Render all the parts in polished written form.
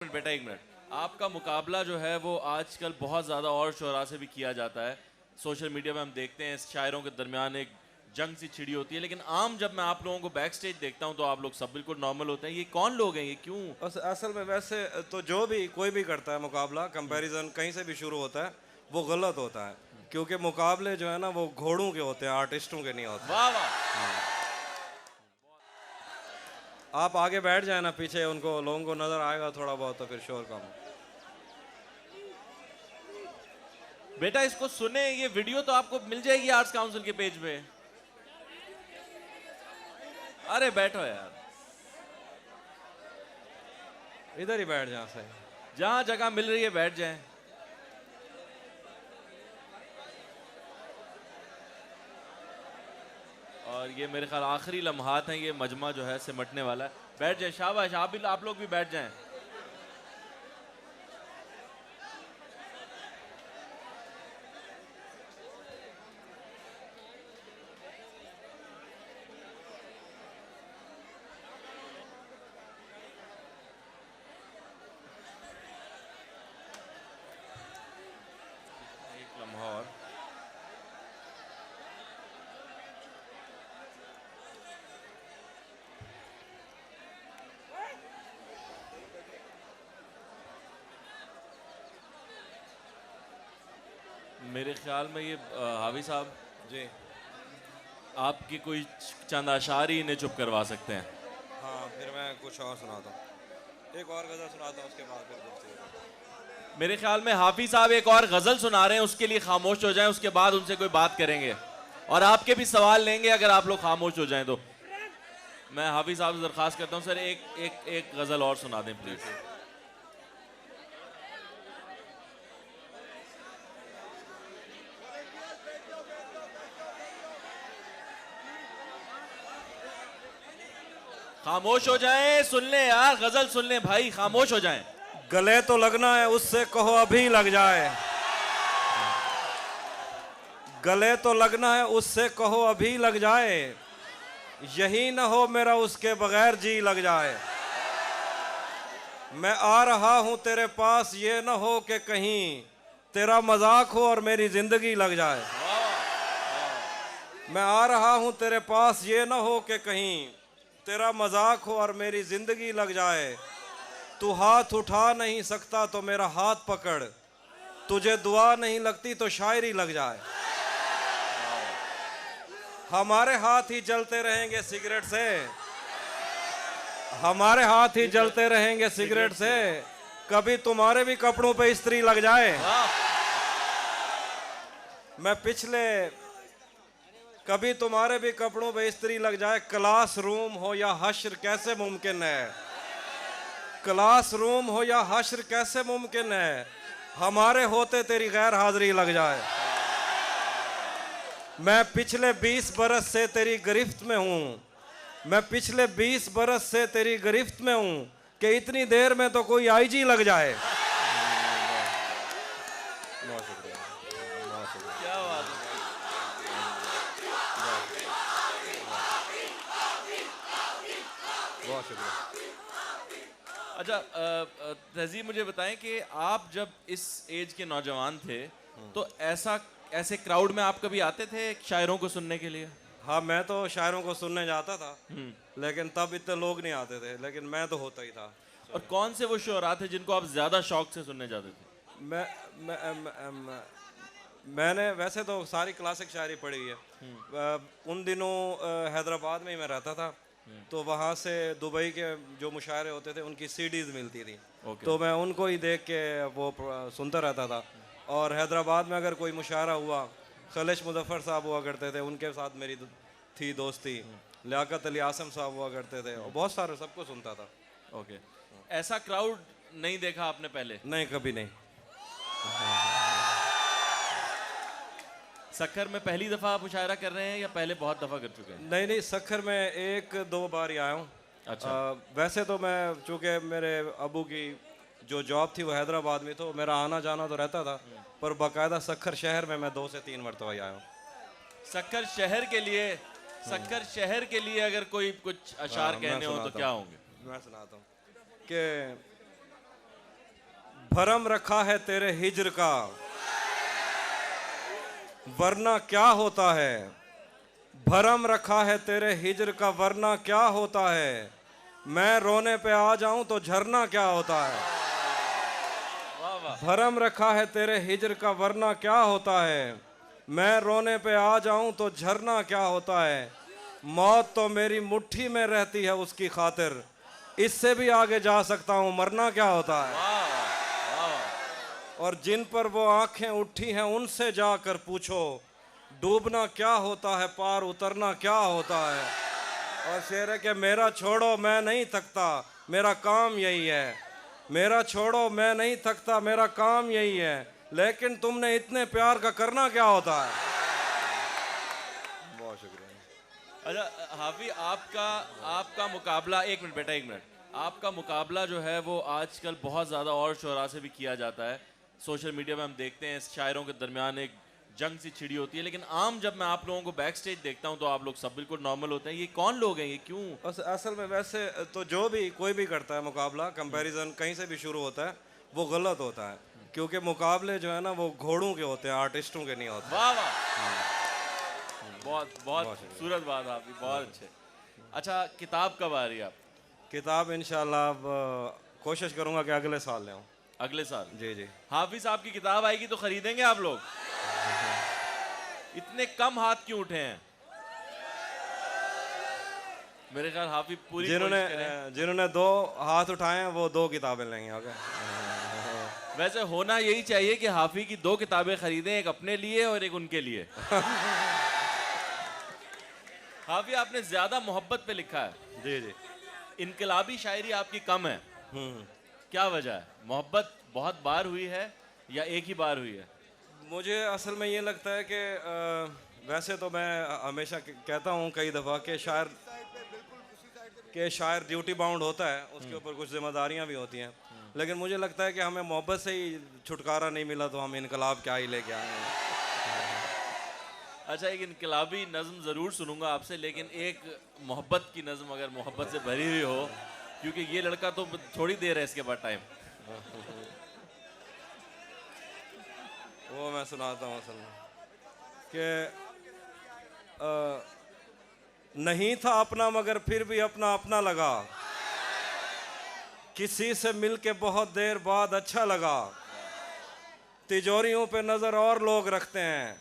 बेटा एक मिनट, आपका मुकाबला जो है वो आजकल बहुत ज़्यादा और शोरा से भी किया जाता है। सोशल मीडिया में हम देखते हैं शायरों के दरमियान एक जंग सी छिड़ी होती है, लेकिन आम जब मैं आप लोगों को बैक स्टेज देखता हूँ तो आप लोग सब बिल्कुल नॉर्मल होते हैं। ये कौन लोग हैं, ये क्यों? असल में वैसे तो जो भी कोई भी करता है मुकाबला, कंपैरिजन कहीं से भी शुरू होता है, वो गलत होता है। क्योंकि मुकाबले जो है ना वो घोड़ों के होते हैं, आर्टिस्टों के नहीं होते। वाह वाह। आप आगे बैठ जाए ना, पीछे उनको लोगों को नजर आएगा थोड़ा बहुत तो फिर शोर कम। बेटा इसको सुने, ये वीडियो तो आपको मिल जाएगी आर्ट्स काउंसिल के पेज पे। अरे बैठो यार, इधर ही बैठ जाए सही। जहां जगह मिल रही है बैठ जाएं। और ये मेरे ख्याल आखिरी लम्हात हैं, ये मजमा जो है सिमटने वाला है। बैठ जाए, शाबाश, आप लोग भी बैठ जाएं। एक लम्हा और। मेरे ख्याल में ये हावी साहब जी आपकी कोई चंद अशार ही इन्हें चुप करवा सकते हैं। हाँ, फिर मैं कुछ और सुनाता हूँ, एक और गजल सुनाता हूँ, उसके बाद फिर गुफ्तगू। मेरे ख्याल में हाफिज साहब एक और गजल सुना रहे हैं, उसके लिए खामोश हो जाएं, उसके बाद उनसे कोई बात करेंगे और आपके भी सवाल लेंगे अगर आप लोग खामोश हो जाएं तो। मैं हाफिज साहब से दरखास्त करता हूं, सर एक गजल और सुना दें प्लीज। खामोश हो जाएं, सुन लें यार, गजल सुन लें भाई, खामोश हो जाएं। गले तो लगना है, उससे कहो अभी लग जाए। गले तो लगना है, उससे कहो अभी लग जाए। यही न हो मेरा उसके बगैर जी लग जाए। मैं आ रहा हूं तेरे पास, ये न हो कि कहीं तेरा मजाक हो और मेरी जिंदगी लग जाए। मैं आ रहा हूं तेरे पास, ये न हो कि कहीं तेरा मजाक हो और मेरी जिंदगी लग जाए। तू हाथ उठा नहीं सकता तो मेरा हाथ पकड़, तुझे दुआ नहीं लगती तो शायरी लग जाए। हमारे हाथ ही जलते रहेंगे सिगरेट से, हमारे हाथ ही जलते रहेंगे सिगरेट से। कभी तुम्हारे भी कपड़ों पे इस्त्री लग जाए। मैं पिछले कभी तुम्हारे भी कपड़ों पे इस्त्री लग जाए। क्लास रूम हो या हश्र कैसे मुमकिन है, क्लास रूम हो या हश्र कैसे मुमकिन है, हमारे होते तेरी गैर हाजिरी लग जाए। मैं पिछले 20 बरस से तेरी गिरफ्त में हूँ, मैं पिछले 20 बरस से तेरी गिरफ्त में हूँ कि इतनी देर में तो कोई आईजी लग जाए। क्या बात है। बहुत शुक्रिया। अच्छा तहजीब, मुझे बताएं कि आप जब इस एज के नौजवान थे तो ऐसे क्राउड में आप कभी आते थे शायरों को सुनने के लिए? हाँ, मैं तो शायरों को सुनने जाता था, लेकिन तब इतने लोग नहीं आते थे, लेकिन मैं तो होता ही था। और कौन से वो शुअरा थे जिनको आप ज्यादा शौक से सुनने जाते थे? मैं मैंने वैसे तो सारी क्लासिक शायरी पढ़ी है। उन दिनों हैदराबाद में ही मैं रहता था, तो वहाँ से दुबई के जो मुशायरे होते थे उनकी सीडीज मिलती थी। तो मैं उनको ही देख के वो सुनता रहता था। और हैदराबाद में अगर कोई मुशायरा हुआ, खलेश मुजफ्फर साहब हुआ करते थे, उनके साथ मेरी थी दोस्ती। लियाकत अली आसम साहब हुआ करते थे, और बहुत सारे सबको सुनता था। ओके। ऐसा क्राउड नहीं देखा आपने पहले? नहीं, कभी नहीं। सक्खर में पहली दफा आप मुशायरा कर रहे हैं या पहले बहुत दफा कर चुके हैं? नहीं नहीं, सक्खर में 1-2 बार ही आया हूँ। अच्छा। वैसे तो मैं, चूँकि मेरे अबू की जो जॉब थी वो हैदराबाद में, तो मेरा आना जाना तो रहता था, पर बाकायदा सक्खर शहर में मैं 2 से 3 मरतबा ही आया हूँ। सक्खर शहर के लिए, सक्खर शहर के लिए अगर कोई कुछ अशार कहने हो तो क्या होंगे? मैं सुनाता हूँ कि भरम रखा है तेरे हिज्र का, वरना क्या होता है। भरम रखा है तेरे हिज्र का, वरना क्या होता है। मैं रोने पे आ जाऊं तो झरना क्या होता है। वाह वाह। भरम रखा है तेरे हिज्र का, वरना क्या होता है। मैं रोने पे आ जाऊं तो झरना क्या होता है। मौत तो मेरी मुट्ठी में रहती है उसकी खातिर, इससे भी आगे जा सकता हूं, मरना क्या होता है। वाह वाह वाह। और जिन पर वो आंखें उठी हैं उनसे जाकर पूछो, डूबना क्या होता है, पार उतरना क्या होता है। और शेर है कि मेरा छोड़ो मैं नहीं थकता, मेरा काम यही है। मेरा छोड़ो मैं नहीं थकता, मेरा काम यही है। लेकिन तुमने इतने प्यार का करना क्या होता है। बहुत शुक्रिया। अच्छा हाफी, आपका आपका मुकाबला, एक मिनट बेटा, एक मिनट। आपका मुकाबला जो है वो आजकल बहुत ज़्यादा और शोरा से भी किया जाता है। सोशल मीडिया में हम देखते हैं शायरों के दरमियान एक जंग सी छिड़ी होती है, लेकिन आम जब मैं आप लोगों को बैक स्टेज देखता हूँ तो आप लोग सब बिल्कुल नॉर्मल होते हैं। ये कौन लोग हैं, ये क्यों? असल में वैसे तो जो भी कोई भी करता है मुकाबला, कंपैरिजन कहीं से भी शुरू होता है, वो गलत होता है। क्योंकि मुकाबले जो है ना वो घोड़ों के होते हैं, आर्टिस्टों के नहीं होते। वाह वाह। बहुत बहुत खूबसूरत बात आपकी, बहुत अच्छे। अच्छा, किताब कब आ रही है आप? किताब इंशाल्लाह अब कोशिश करूंगा कि अगले साल ले आऊं। अगले साल? जी जी। हाफिज साहब की किताब आएगी तो खरीदेंगे आप लोग? इतने कम हाथ क्यों उठे हैं? मेरे ख्याल हाफिज पूरी जिन्होंने कोशिश करें। जिन्होंने 2 हाथ उठाए हैं वो 2 किताबें लेंगे। ओके। वैसे होना यही चाहिए कि हाफी की 2 किताबें खरीदें, एक अपने लिए और एक उनके लिए। हाफी, आपने ज्यादा मोहब्बत पे लिखा है। जी जी। इनकलाबी शायरी आपकी कम है, क्या वजह है? मोहब्बत बहुत बार हुई है या एक ही बार हुई है? मुझे असल में ये लगता है कि वैसे तो मैं हमेशा कहता हूँ कई दफ़ा कि शायर ड्यूटी बाउंड होता है, उसके ऊपर कुछ जिम्मेदारियाँ भी होती हैं। लेकिन मुझे लगता है कि हमें मोहब्बत से ही छुटकारा नहीं मिला तो हम इनकलाब क्या ही लेके आए हैं। अच्छा, एक इनकलाबी नज़म ज़रूर सुनूंगा आपसे, लेकिन एक मोहब्बत की नज़म अगर मोहब्बत से भरी हुई हो, क्योंकि ये लड़का तो थोड़ी देर है इसके बाद टाइम। वो मैं सुनाता हूँ असल में कि नहीं था अपना मगर फिर भी अपना अपना लगा, किसी से मिलके बहुत देर बाद अच्छा लगा। तिजोरियों पे नज़र और लोग रखते हैं,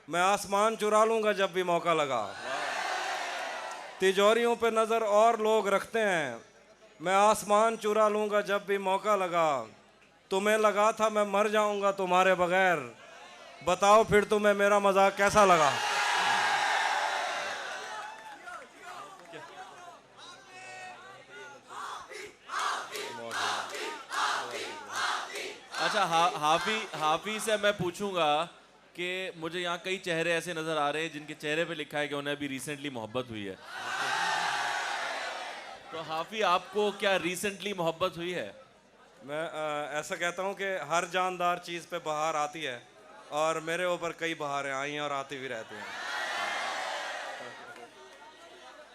मैं आसमान चुरा लूँगा जब भी मौका लगा। तिजोरियों पे नज़र और लोग रखते हैं, मैं आसमान चुरा लूँगा जब भी मौका लगा। तुम्हें लगा था मैं मर जाऊँगा तुम्हारे बगैर, बताओ फिर तुम्हें मेरा मजाक कैसा लगा। अच्छा, हाफी से मैं पूछूंगा कि मुझे यहाँ कई चेहरे ऐसे नजर आ रहे हैं जिनके चेहरे पे लिखा है कि उन्हें अभी रिसेंटली मोहब्बत हुई है। तो हाफी, आपको क्या रिसेंटली मोहब्बत हुई है? मैं ऐसा कहता हूँ कि हर जानदार चीज़ पे बहार आती है और मेरे ऊपर कई बहारें आई हैं और आती भी रहती हैं।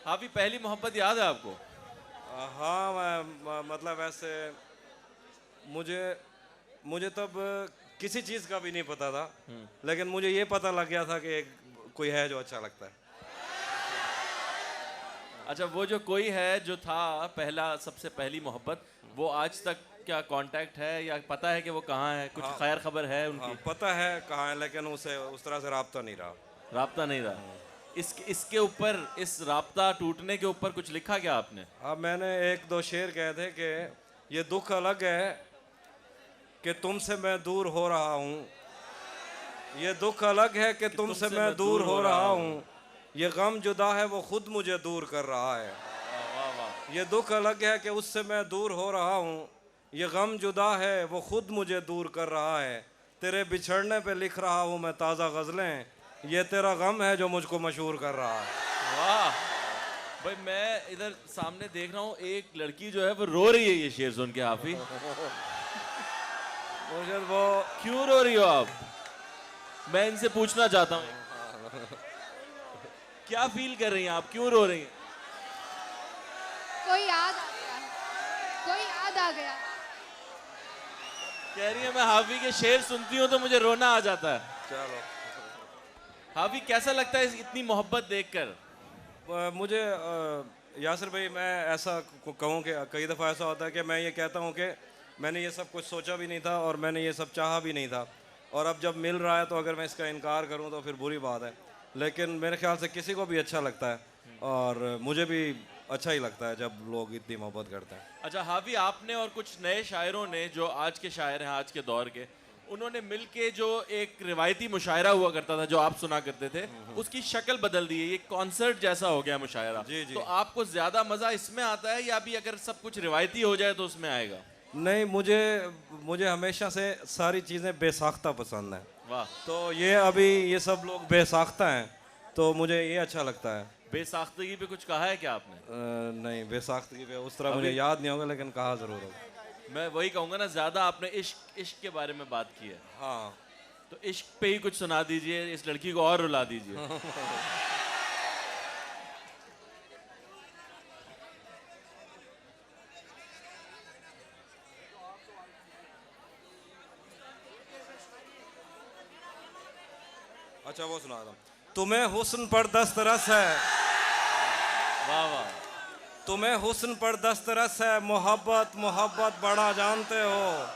हाफी, पहली मोहब्बत याद है आपको? हाँ, मैं मतलब ऐसे मुझे तब किसी चीज़ का भी नहीं पता था, लेकिन मुझे ये पता लग गया था कि कोई है जो अच्छा लगता है। अच्छा, वो जो कोई है जो था पहला, सबसे पहली मोहब्बत, वो आज तक क्या कांटेक्ट है या पता है कि वो कहाँ है? कुछ खैर खबर है उनकी? हाँ, पता है कहाँ है, लेकिन उसे उस तरह से राब्ता नहीं रहा। राब्ता नहीं रहा। इसके ऊपर, इस राब्ता टूटने के ऊपर कुछ लिखा क्या आपने? अब मैंने 1-2 शेर कहे थे कि ये दुख अलग है कि तुमसे मैं दूर हो रहा हूँ, ये दुख अलग है कि तुमसे मैं दूर हो रहा हूँ, ये गम जुदा है वो खुद मुझे दूर कर रहा है। वाह वाह। ये दुख अलग है कि उससे मैं दूर हो रहा हूँ, ये गम जुदा है वो खुद मुझे दूर कर रहा है। तेरे बिछड़ने पे लिख रहा हूँ मैं ताज़ा गज़लें, ये तेरा गम है जो मुझको मशहूर कर रहा है। वाह भाई, मैं इधर सामने देख रहा हूँ एक लड़की जो है वो रो रही है ये शेर सुन के। हाफी, मुझे वो क्यों रो रही हो आप? मैं इनसे पूछना चाहता हूँ, क्या फील कर रही हैं आप, क्यों रो रही हैं? कोई याद आ गया है, कोई याद आ गया। कह रही है मैं हाफी के शेर सुनती हूँ तो मुझे रोना आ जाता है। चलो हाफी कैसा लगता है इतनी मोहब्बत देखकर? मुझे यासिर भाई, मैं ऐसा कहूँ कि कई दफ़ा ऐसा होता है कि मैं ये कहता हूँ कि मैंने ये सब कुछ सोचा भी नहीं था और मैंने ये सब चाहा भी नहीं था, और अब जब मिल रहा है तो अगर मैं इसका इनकार करूँ तो फिर बुरी बात है। लेकिन मेरे ख्याल से किसी को भी अच्छा लगता है, और मुझे भी अच्छा ही लगता है जब लोग इतनी मोहब्बत करते हैं। अच्छा हाफी, आपने और कुछ नए शायरों ने जो आज के शायर हैं आज के दौर के, उन्होंने मिलके जो एक रिवायती मुशायरा हुआ करता था जो आप सुना करते थे, उसकी शक्ल बदल दी है, ये कॉन्सर्ट जैसा हो गया मुशायरा। जी, जी। तो आपको ज्यादा मजा इसमें आता है या अभी अगर सब कुछ रिवायती हो जाए तो उसमें आएगा? नहीं, मुझे मुझे हमेशा से सारी चीज़ें बेसाख्ता पसंद हैं। वाह। तो ये अभी ये सब लोग बेसाख्ता हैं तो मुझे ये अच्छा लगता है। बेसाख्तगी पे कुछ कहा है क्या आपने? नहीं, बेसाख्तगी पे उस तरह मुझे याद नहीं होगा, लेकिन कहा ज़रूर होगा। मैं वही कहूंगा ना, ज्यादा आपने इश्क इश्क के बारे में बात की है, हाँ। तो इश्क पे ही कुछ सुना दीजिए, इस लड़की को और रुला दीजिए। अच्छा, वो सुना रहा हूँ। तुम्हें हुस्न पर दस्तरस है, वाह वाह। तुम्हें हुस्न पर दस्तरस है, मोहब्बत मोहब्बत बड़ा जानते हो,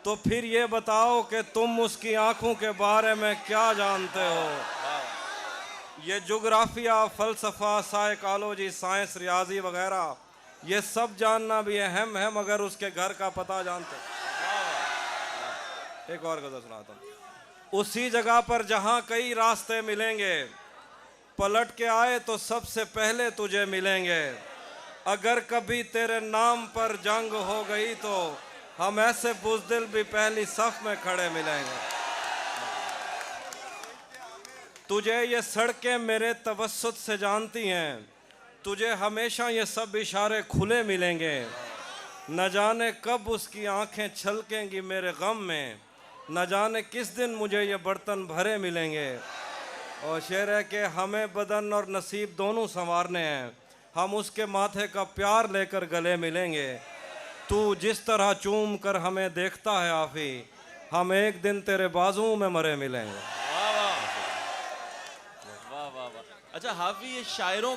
तो फिर ये बताओ कि तुम उसकी आंखों के बारे में क्या जानते हो। ये जोग्राफिया, फ़लसफ़ा, साइकोलॉजी, साइंस, रियाजी वगैरह, ये सब जानना भी अहम है, मगर उसके घर का पता जानते हो। एक और गज़ल सुनाता हूँ। उसी जगह पर जहाँ कई रास्ते मिलेंगे, पलट के आए तो सबसे पहले तुझे मिलेंगे। अगर कभी तेरे नाम पर जंग हो गई तो हम ऐसे बुज़दिल भी पहली सफ में खड़े मिलेंगे। तुझे ये सड़कें मेरे तवस्सुत से जानती हैं, तुझे हमेशा ये सब इशारे खुले मिलेंगे। न जाने कब उसकी आंखें छलकेंगी मेरे गम में, न जाने किस दिन मुझे ये बर्तन भरे मिलेंगे। और शेर है कि हमें बदन और नसीब दोनों संवारने हैं, हम उसके माथे का प्यार लेकर गले मिलेंगे। तू जिस तरह चूम कर हमें देखता है आफी, हम एक दिन तेरे बाजुओं में मरे मिलेंगे। वाह वाह वाह वाह वाह। अच्छा हाफी, ये शायरों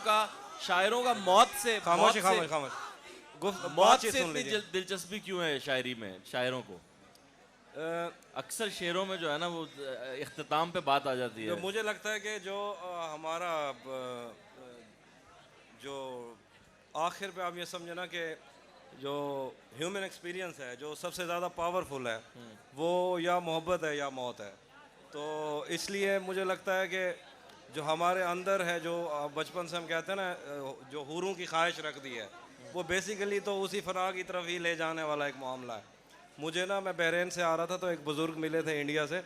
का मौत से खामोशी मौत से- खामोशी खामोशी, मौत बातचीत से सुन इतनी लीजिए। दिलचस्पी क्यों है शायरी में शायरों को? अक्सर शेरों में जो है ना वो इख्तिताम पे बात आ जाती है। जो मुझे लगता है कि जो हमारा जो आखिर पे आप ये समझे ना कि जो ह्यूमन एक्सपीरियंस है, जो सबसे ज़्यादा पावरफुल है, वो या मोहब्बत है या मौत है। तो इसलिए मुझे लगता है कि जो हमारे अंदर है, जो बचपन से हम कहते हैं ना, जो हूरों की ख्वाहिश रख दी है, वो बेसिकली तो उसी फना की तरफ ही ले जाने वाला एक मामला है। मुझे ना, मैं बहरीन से आ रहा था तो एक बुज़ुर्ग मिले थे इंडिया से,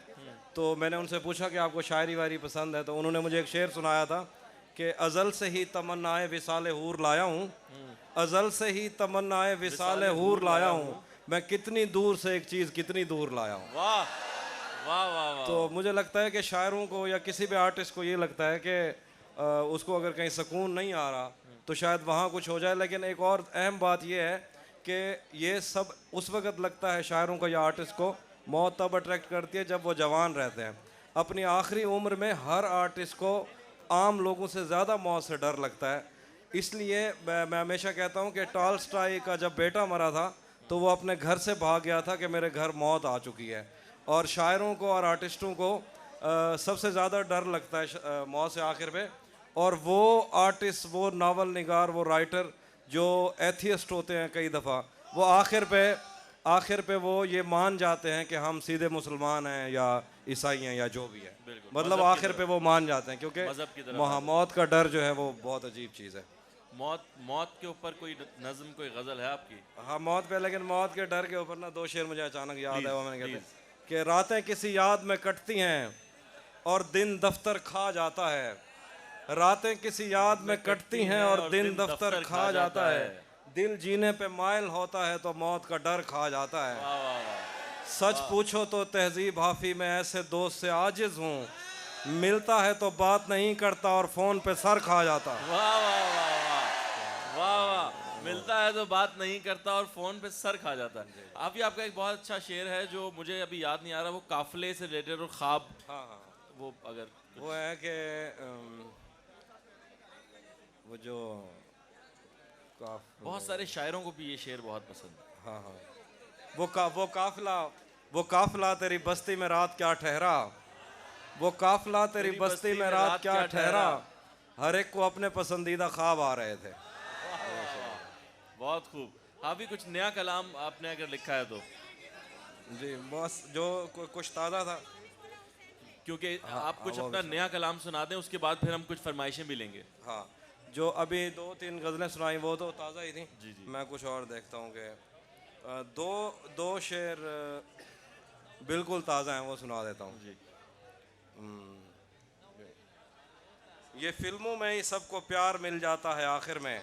तो मैंने उनसे पूछा कि आपको शायरी वायरी पसंद है, तो उन्होंने मुझे एक शेर सुनाया था कि अज़ल से ही तमन्नाए विसाले हूर लाया हूँ, अज़ल से ही तमन्नाए विसाले हूर लाया हूँ, मैं कितनी दूर से एक चीज़ कितनी दूर लाया हूँ। वाह वाह वाह वाह। तो मुझे लगता है कि शायरों को या किसी भी आर्टिस्ट को ये लगता है कि उसको अगर कहीं सुकून नहीं आ रहा तो शायद वहाँ कुछ हो जाए। लेकिन एक और अहम बात ये है कि ये सब उस वक़्त लगता है शायरों को या आर्टिस्ट को, मौत तब अट्रैक्ट करती है जब वो जवान रहते हैं। अपनी आखिरी उम्र में हर आर्टिस्ट को आम लोगों से ज़्यादा मौत से डर लगता है। इसलिए मैं हमेशा कहता हूँ कि टॉल्स्टॉय का जब बेटा मरा था तो वो अपने घर से भाग गया था कि मेरे घर मौत आ चुकी है। और शायरों को और आर्टिस्टों को सबसे ज़्यादा डर लगता है मौत से आखिर पे। और वो आर्टिस्ट, वो नावल निगार, वो राइटर जो एथियस्ट होते हैं कई दफ़ा, वो आखिर पे वो ये मान जाते हैं कि हम सीधे मुसलमान हैं या ईसाई हैं या जो भी है, मतलब आखिर पे वो मान जाते हैं, क्योंकि मौत का डर जो है वो बहुत अजीब चीज़ है। मौत के ऊपर कोई नज्म, कोई गजल है आपकी? हाँ, मौत पे, लेकिन मौत के डर के ऊपर ना दो शेर मुझे अचानक याद है। वो मैंने कहते हैं कि रातें किसी याद में कटती हैं और दिन दफ्तर खा जाता है, रातें किसी याद में कटती हैं और दिन दफ्तर खा जाता है, दिल जीने पे माइल होता है तो मौत का डर खा जाता है। वाह वाह वाह। सच पूछो तो तहजीब हाफी में ऐसे दोस्त से आजिज हूँ, मिलता है तो बात नहीं करता और फोन पे सर खा जाता। वाह वाह वाह वाह वाह वाह। मिलता है तो बात नहीं करता और फोन पे सर खा जाता है। अभी आपका एक बहुत अच्छा शेर है जो मुझे अभी याद नहीं आ रहा, वो काफिले से रिलेटेड और ख्वाब, हाँ हाँ, वो अगर वो है कि वो जो बहुत सारे शायरों को भी ये शेर बहुत पसंद है। हाँ हाँ, वो काफिला तेरी बस्ती में रात क्या ठहरा, वो काफिला तेरी बस्ती में रात क्या ठहरा, हर एक को अपने पसंदीदा ख्वाब आ रहे थे। बहुत खूब। हाफी कुछ नया कलाम आपने अगर लिखा है तो? जी बस जो कुछ ताज़ा था। क्योंकि हाँ, आप कुछ वो अपना भी नया कलाम सुना दें, उसके बाद फिर हम कुछ फरमाइशें भी लेंगे। हाँ, जो अभी 2-3 गज़लें सुनाई वो तो ताज़ा ही थी। जी जी। मैं कुछ और देखता हूँ कि दो दो शेर बिल्कुल ताज़ा हैं, वो सुना देता हूँ। जी। ये फिल्मों में ही सबको प्यार मिल जाता है आखिर में,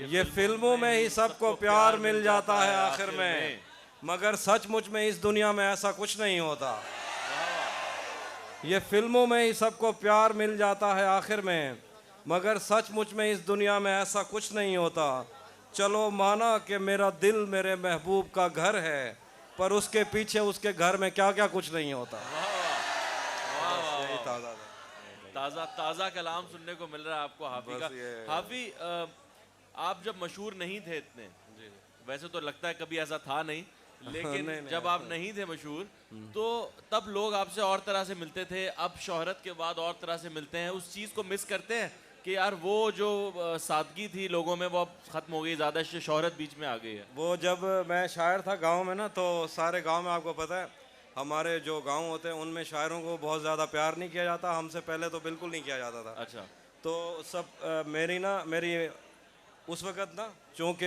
ये फिल्मों में ही सबको प्यार मिल जाता है आखिर में, मगर सचमुच में इस दुनिया में ऐसा कुछ नहीं होता। ये फिल्मों में ही सबको प्यार मिल जाता है आखिर में, मगर सचमुच में इस दुनिया में ऐसा कुछ नहीं होता। चलो माना कि मेरा दिल मेरे महबूब का घर है, पर उसके पीछे उसके घर में क्या क्या कुछ नहीं होता। यही ताज़ा था। ताज़ा ताज़ा कलाम सुनने को मिल रहा है आपको हाफी का। हाफी आप जब मशहूर नहीं थे इतने, वैसे तो लगता है कभी ऐसा था नहीं, लेकिन नहीं, जब आप नहीं थे मशहूर तो तब लोग आपसे और तरह से मिलते थे, अब शोहरत के बाद और तरह से मिलते हैं। उस चीज़ को मिस करते हैं कि यार वो जो सादगी थी लोगों में वो अब ख़त्म हो गई, ज़्यादा शोहरत बीच में आ गई है? वो जब मैं शायर था गांव में ना, तो सारे गांव में आपको पता है हमारे जो गांव होते हैं उनमें शायरों को बहुत ज़्यादा प्यार नहीं किया जाता, हमसे पहले तो बिल्कुल नहीं किया जाता था। अच्छा। तो सब मेरी उस वक़्त ना, चूँकि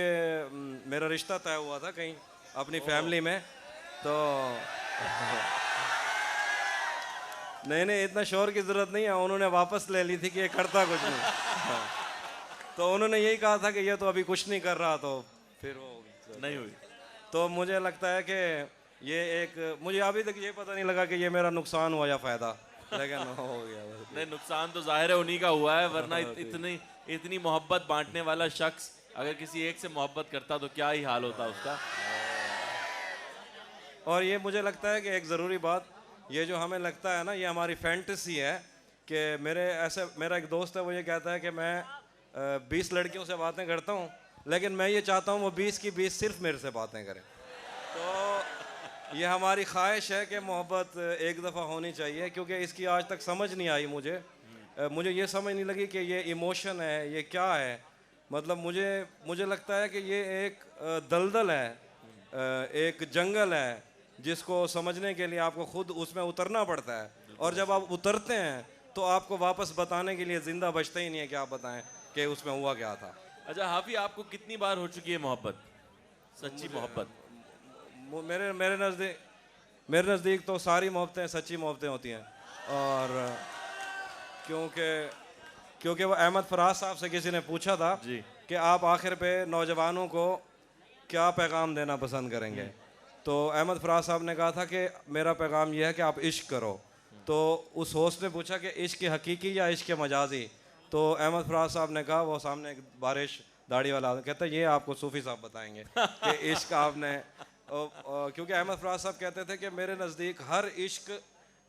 मेरा रिश्ता तय हुआ था कहीं अपनी फैमिली में, तो नहीं इतना शोर की ज़रूरत नहीं है, उन्होंने वापस ले ली थी कि ये करता कुछ नहीं। हाँ। तो उन्होंने यही कहा था कि ये तो अभी कुछ नहीं कर रहा, तो फिर वो नहीं हुई। तो मुझे लगता है कि ये एक, मुझे अभी तक ये पता नहीं लगा कि ये मेरा नुकसान हुआ या फ़ायदा, लेकिन हो गया बस। नहीं, नुकसान तो जाहिर है उन्हीं का हुआ है, वरना इतनी मोहब्बत बांटने वाला शख्स अगर किसी एक से मोहब्बत करता तो क्या ही हाल होता उसका। और ये मुझे लगता है कि एक ज़रूरी बात, ये जो हमें लगता है ना, ये हमारी फैंटेसी है कि मेरा एक दोस्त है, वो ये कहता है कि मैं 20 लड़कियों से बातें करता हूँ, लेकिन मैं ये चाहता हूँ वो 20 की 20 सिर्फ मेरे से बातें करें। तो ये हमारी ख्वाहिश है कि मोहब्बत एक दफ़ा होनी चाहिए, क्योंकि इसकी आज तक समझ नहीं आई मुझे। मुझे ये समझ नहीं लगी कि ये इमोशन है, ये क्या है। मतलब मुझे लगता है कि ये एक दलदल है, एक जंगल है, जिसको समझने के लिए आपको खुद उसमें उतरना पड़ता है, और जब आप उतरते हैं तो आपको वापस बताने के लिए ज़िंदा बचता ही नहीं है कि आप बताएं कि उसमें हुआ क्या था। अच्छा हाफी, आपको कितनी बार हो चुकी है मोहब्बत, सच्ची मोहब्बत? मेरे नज़दीक तो सारी मोहब्बतें सच्ची मोहब्बतें होती हैं। और क्योंकि वो अहमद फराज साहब से किसी ने पूछा था जी। कि आप आखिर पे नौजवानों को क्या पैगाम देना पसंद करेंगे, तो अहमद फराज साहब ने कहा था कि मेरा पैगाम यह है कि आप इश्क करो। तो उस होस्ट ने पूछा कि इश्क हकीकी या इश्क मजाजी, तो अहमद फराज साहब ने कहा, वो सामने एक बारिश दाढ़ी वाला कहता है ये आपको सूफ़ी साहब बताएंगे कि इश्क आपने क्योंकि अहमद फराज साहब कहते थे कि मेरे नज़दीक हर इश्क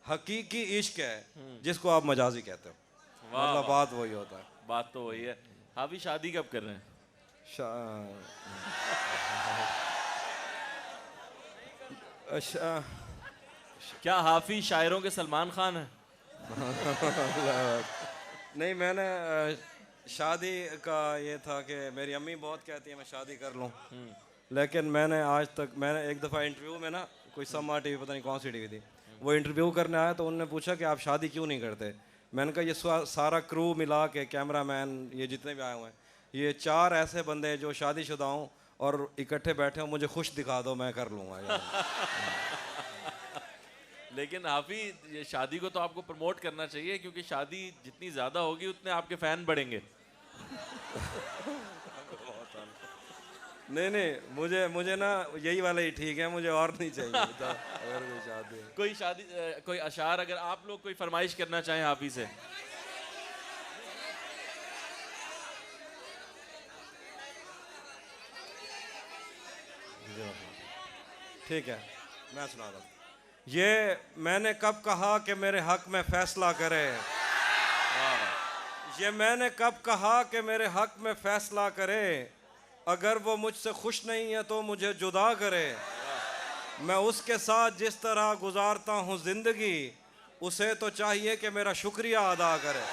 हकीकी इश्क है जिसको आप मजाजी कहते हो। मतलब बात वही होता है। बात तो वही है। हाफी शादी कब कर रहे हैं? क्या हाफी शायरों के सलमान खान है? नहीं, मैंने शादी का ये था कि मेरी अम्मी बहुत कहती है मैं शादी कर लूं, लेकिन मैंने एक दफ़ा इंटरव्यू में ना, कोई सम्मा टीवी, पता नहीं कौन सी टीवी थी, वो इंटरव्यू करने आया तो उन्होंने पूछा कि आप शादी क्यों नहीं करते। मैंने कहा ये सारा क्रू मिला के, कैमरामैन, ये जितने भी आए हुए हैं, ये 4 ऐसे बंदे जो शादीशुदा हों और इकट्ठे बैठे हों, मुझे खुश दिखा दो, मैं कर लूँगा यार। लेकिन हाफी, ये शादी को तो आपको प्रमोट करना चाहिए, क्योंकि शादी जितनी ज़्यादा होगी उतने आपके फ़ैन बढ़ेंगे। नहीं, मुझे ना यही वाला ही ठीक है, मुझे और नहीं चाहिए। अगर कोई अशार अगर आप लोग कोई फरमाइश करना चाहें हाफी से? ठीक है, मैं सुना रहा हूँ। ये मैंने कब कहा कि मेरे हक में फैसला करे, ये मैंने कब कहा कि मेरे हक में फैसला करे, अगर वो मुझसे खुश नहीं है तो मुझे जुदा करे। मैं उसके साथ जिस तरह गुजारता हूँ जिंदगी, उसे तो चाहिए कि मेरा शुक्रिया अदा करे।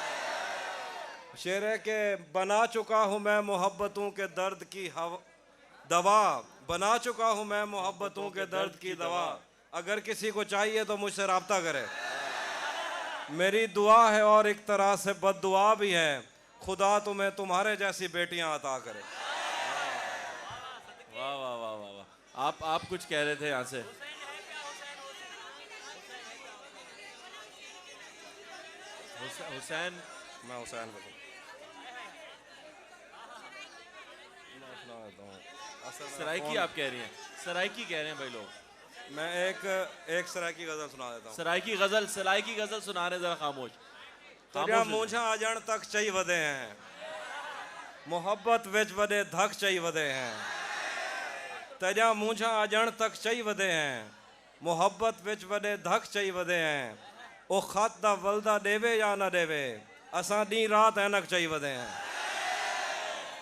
शेर है कि बना चुका हूँ मैं मोहब्बतों के दर्द की दवा, बना चुका हूँ मैं मोहब्बतों के दर्द की दवा, अगर किसी को चाहिए तो मुझसे रब्ता करे। मेरी दुआ है और एक तरह से बद्दुआ भी है, खुदा तुम्हें तुम्हारे जैसी बेटियां अता करे। वाह वाह वाह वाह वाह। आप कुछ कह रहे थे यहाँ से। हुसैन, मैं हुसैन सराइकी आप कह रही हैं, सराइकी कह रहे हैं भाई लोग। मैं एक सराइकी गजल सुना देता हूँ। सराइकी गजल सुना रहे, जरा खामोश। तेरा मूंझा अजण तक चई वदे हैं, मोहब्बत विच वदे धक चई वदे हैं। तेरा मूंझा अजण तक चई वदे हैं, मोहब्बत विच वदे धक चई वदे हैं। ओ खत दा वलदा देवे या ना देवे, असां दी रात ऐनक चई वदे हैं।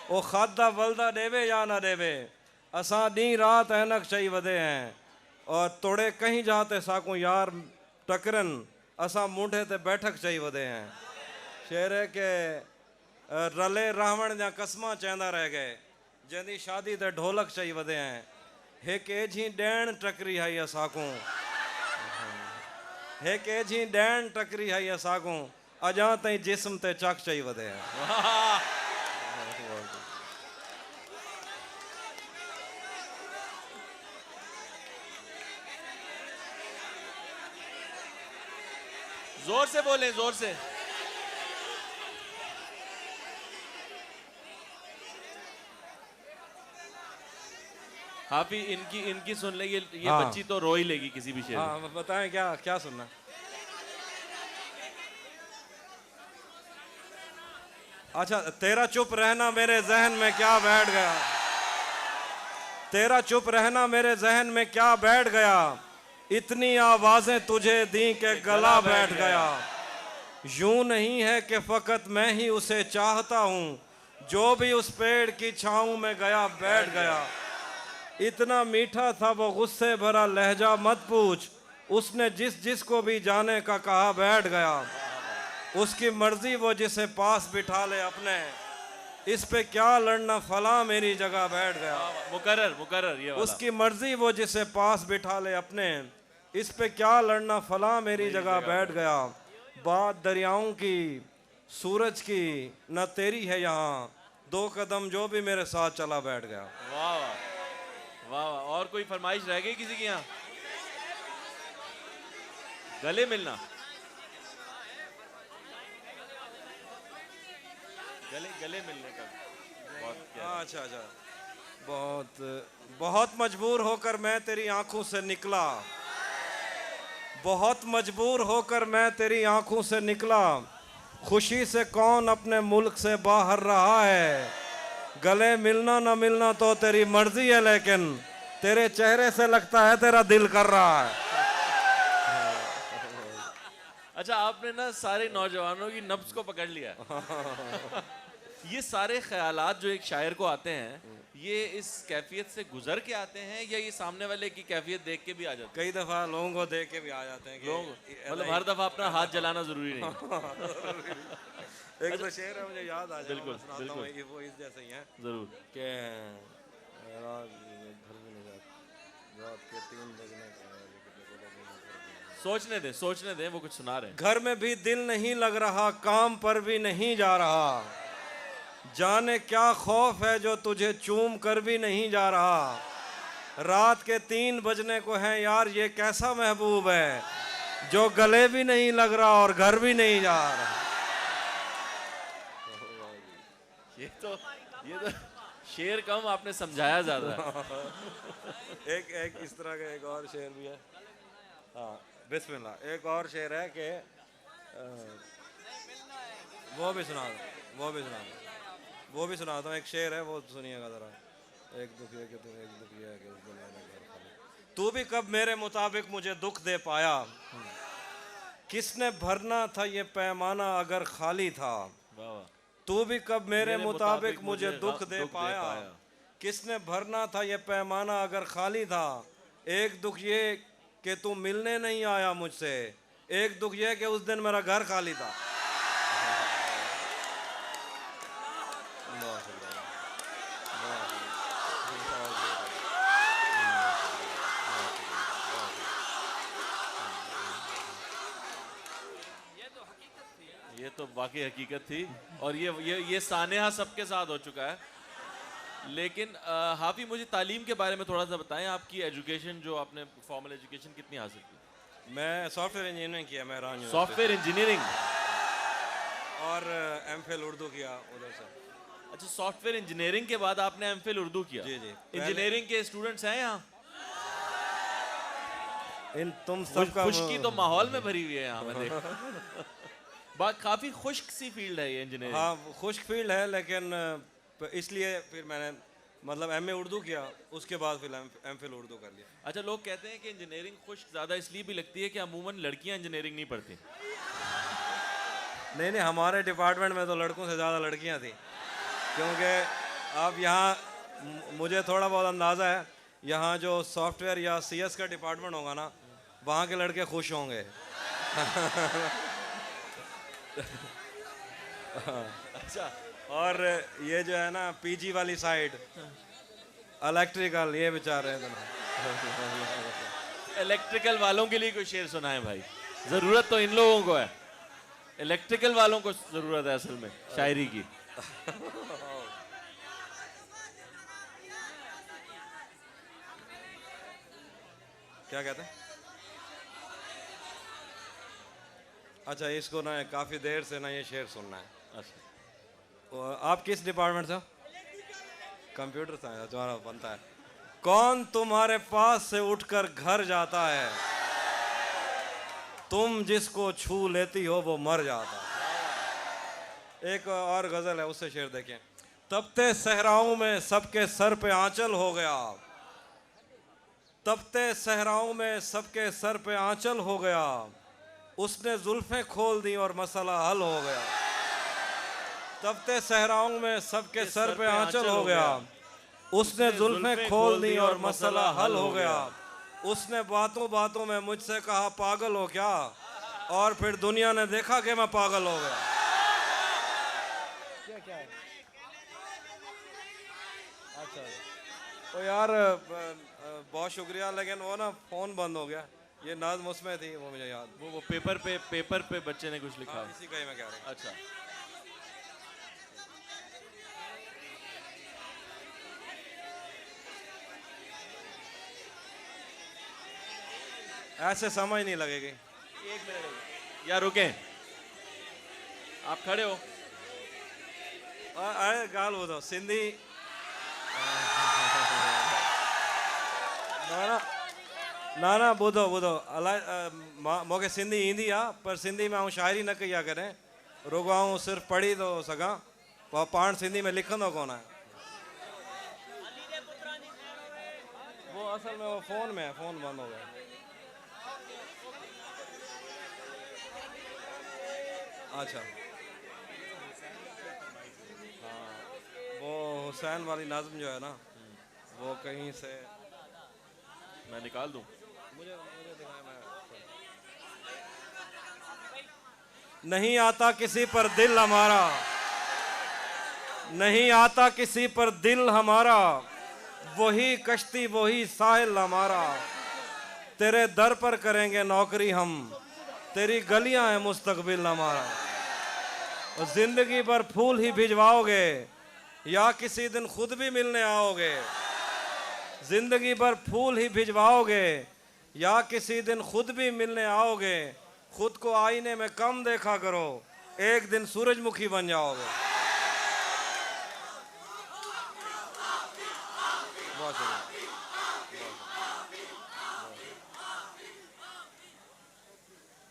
ओ खत दा वलदा देवे या ना देवे, असां दी रात ऐनक चई वदे हैं। और तोड़े कहीं जाते साकू यार टकरन, असां मूंढे ते बैठक चई वदे हैं। शेर है कि रले रावण जा कसमां चेंदा रह गए, जंदी शादी ते ढोलक चई वदे हैं। हिक एझी ॾैण टकरी हई असाकू, हिक एझी ॾैण टकरी हई असाकू, अजां ताईं जिस्म ते चक चई वदे हैं। जोर से बोलें, जोर से। आप ही इनकी सुन ले, ये हाँ। बच्ची तो रो ही लेगी किसी भी शेर में। हाँ बताएं क्या क्या सुनना। अच्छा, तेरा चुप रहना मेरे जहन में क्या बैठ गया, तेरा चुप रहना मेरे जहन में क्या बैठ गया, इतनी आवाजें तुझे दी के गला बैठ गया। यूं नहीं है कि फकत मैं ही उसे चाहता हूँ, जो भी उस पेड़ की छाँव में गया बैठ गया। इतना मीठा था वो गुस्से भरा लहजा मत पूछ, उसने जिस जिसको भी जाने का कहा बैठ गया। उसकी मर्जी वो जिसे पास बिठा ले अपने, इस पे क्या लड़ना फला मेरी जगह बैठ गया। मुकर्रर ये वाला। उसकी मर्जी वो जिसे पास बिठा ले अपने, इस पे क्या लड़ना फला मेरी जगह बैठ गया। बात दरियाओं की सूरज की न तेरी है यहाँ, दो कदम जो भी मेरे साथ चला बैठ गया। वाह वाह वाह वाह। और कोई फरमाइश रह गई किसी की यहाँ? गले मिलना, गले मिलने का बहुत। अच्छा, बहुत मजबूर होकर मैं तेरी आंखों से निकला, बहुत मजबूर होकर मैं तेरी आंखों से निकला। खुशी से कौन अपने मुल्क से बाहर रहा है, गले मिलना ना मिलना तो तेरी मर्जी है, लेकिन तेरे चेहरे से लगता है तेरा दिल कर रहा है। अच्छा, आपने ना सारे नौजवानों की नब्ज को पकड़ लिया। ये सारे ख्यालात जो एक शायर को आते हैं, ये इस कैफियत से गुजर के आते हैं या ये सामने वाले की कैफियत देख के भी आ जाते हैं? कई दफा लोगों को देख के भी आ जाते हैं कि लोग, मतलब हर दफा अपना हाथ जलाना जरूरी नहीं। एक तो शेर है मुझे याद आ जाए, बिल्कुल, सुनाता हूँ, वो इस जैसे ही है जरूर। कि रात घर में नहीं जाते, रात के 3 बजने सोचने दें वो कुछ सुना रहे हैं। घर में भी दिल नहीं लग रहा, काम पर भी नहीं जा रहा, जाने क्या खौफ है जो तुझे चूम कर भी नहीं जा रहा। रात के 3 बजने को है यार, ये कैसा महबूब है जो गले भी नहीं लग रहा और घर भी नहीं जा रहा। ये तो शेर कम, आपने समझाया ज्यादा। एक इस तरह का एक और शेर भी है। हाँ बिस्मिल्लाह। एक और शेर है कि वो भी सुना दो। एक शेर है वो सुनिएगा जरा। एक दुख ये कि तुम, एक दुख ये है कि उस दिन मैंने घर खाली। तू भी कब मेरे मुताबिक मुझे दुख दे पाया, किसने भरना था ये पैमाना अगर खाली था। वाह वाह। तू भी कब मेरे मुताबिक मुझे दुख दे दुख दे पाया, पाया। किसने भरना था ये पैमाना अगर खाली था। एक दुख ये कि तू मिलने नहीं आया मुझसे, एक दुख ये कि उस दिन मेरा घर खाली था। ये तो वाकई हकीकत थी, और ये सानेहा सबके साथ हो चुका है। लेकिन हाफी, मुझे तालीम के बारे में थोड़ा सा बताएं। आपकी एजुकेशन, जो आपने फॉर्मल एजुकेशन कितनी हासिल की? मैं सॉफ्टवेयर इंजीनियरिंग किया मेहरान सॉफ्टवेयर इंजीनियरिंग, और एमफिल उर्दू किया उधर से। अच्छा, सॉफ्टवेयर इंजीनियरिंग के बाद आपने एमफिल उर्दू किया? जी जी। इंजीनियरिंग के स्टूडेंट्स हैं यहाँ? इन तुम सबका खुशकी तो माहौल में भरी हुई है यहाँ, मैं देख बात काफी खुश्क सी फील्ड है ये इंजीनियरिंग। हाँ, खुश्क फील्ड है, लेकिन इसलिए फिर मैंने मतलब एमए उर्दू किया, उसके बाद फिर एमफिल उर्दू कर लिया। अच्छा, लोग कहते हैं कि इंजीनियरिंग खुश्क ज़्यादा इसलिए भी लगती है कि अमूमन लड़कियां इंजीनियरिंग नहीं पढ़ती। नहीं, हमारे डिपार्टमेंट में तो लड़कों से ज़्यादा लड़कियां थी, क्योंकि अब यहाँ मुझे थोड़ा बहुत अंदाज़ा है, यहाँ जो सॉफ्टवेयर या सीएस का डिपार्टमेंट होगा ना, वहाँ के लड़के खुश होंगे। अच्छा, और ये जो है ना पीजी वाली साइड, इलेक्ट्रिकल, ये बेचारे इलेक्ट्रिकल वालों के लिए कोई शेर सुनाए भाई। ज़रूरत तो इन लोगों को है, इलेक्ट्रिकल वालों को ज़रूरत है असल में शायरी की। क्या कहते हैं? अच्छा, इसको ना काफ़ी देर से ना ये शेर सुनना है। अच्छा, आप किस डिपार्टमेंट से हो? Computer science. तुम्हारा बनता है, कौन तुम्हारे पास से उठकर घर जाता है, तुम जिसको छू लेती हो वो मर जाता है। एक और गजल है, उससे शेर देखें। तपते सहराओं में सबके सर पे आंचल हो गया, तपते सहराओं में सबके सर पे आंचल हो गया, उसने जुल्फें खोल दी और मसला हल हो गया। तपते सहराओं में सबके सर पे आंचल हो गया, उसने जुल्फें खोल दी और मसला हल हो गया। उसने बातों बातों में मुझसे कहा पागल हो क्या, और फिर दुनिया ने देखा कि मैं पागल हो गया। क्या है? अच्छा, तो यार बहुत शुक्रिया, लेकिन वो ना फ़ोन बंद हो गया। ये नाज़्म उसमें थी, वो मुझे याद। वो पेपर पे बच्चे ने कुछ लिखा। इसी का ही मैं कह रहा हूँ। अच्छा, ऐसे समझ नहीं लगेगी। एक मिनट यार, रुके, आप खड़े हो। अरे गाल वो तो सिंधी ना ॿुधो अलाए मूंखे सिंधी ईंदी आहे, पर सिंधी में आउं शाइरी न कई आहे कॾहिं, रुगो आउं सिर्फ़ु पढ़ी थो सघां, पाण सिंधी में लिखंदो कोन आहियां। वो असल में वो फ़ोन में है, फ़ोन बंद हो गया। अच्छा, हाँ, वो हुसैन वाली नाज़्म जो है ना, वो कहीं से मैं निकाल दूं? मुझे दिखाया। नहीं आता किसी पर दिल हमारा, नहीं आता किसी पर दिल हमारा, वही कश्ती वही साहिल हमारा। तेरे दर पर करेंगे नौकरी हम, तेरी गलियां हैं मुस्तकबिल हमारा। और जिंदगी भर फूल ही भिजवाओगे, या किसी दिन खुद भी मिलने आओगे। जिंदगी भर फूल ही भिजवाओगे, या किसी दिन खुद भी मिलने आओगे। खुद को आईने में कम देखा करो, एक दिन सूरजमुखी बन जाओगे। बहुत शुक्रिया।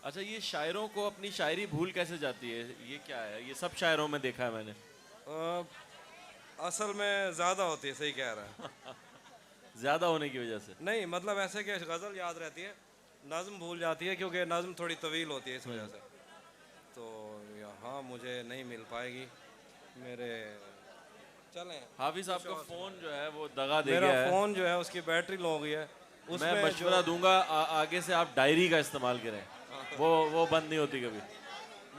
अच्छा, ये शायरों को अपनी शायरी भूल कैसे जाती है? ये क्या है? ये सब शायरों में देखा है मैंने। असल में ज़्यादा होती है, सही कह रहा है। ज्यादा होने की वजह से? नहीं मतलब ऐसे कि गज़ल याद रहती है, नज़्म भूल जाती है, क्योंकि नज़्म थोड़ी तवील होती है इस वजह से। तो यहाँ मुझे नहीं मिल पाएगी मेरे। चलें, हाफिज साहब का फोन जो है वो दगा दे मेरा गया है। फ़ोन जो है उसकी बैटरी लो हो गई है। मैं उसमें मशवरा दूंगा आगे से आप डायरी का इस्तेमाल करें, वो बंद नहीं होती कभी।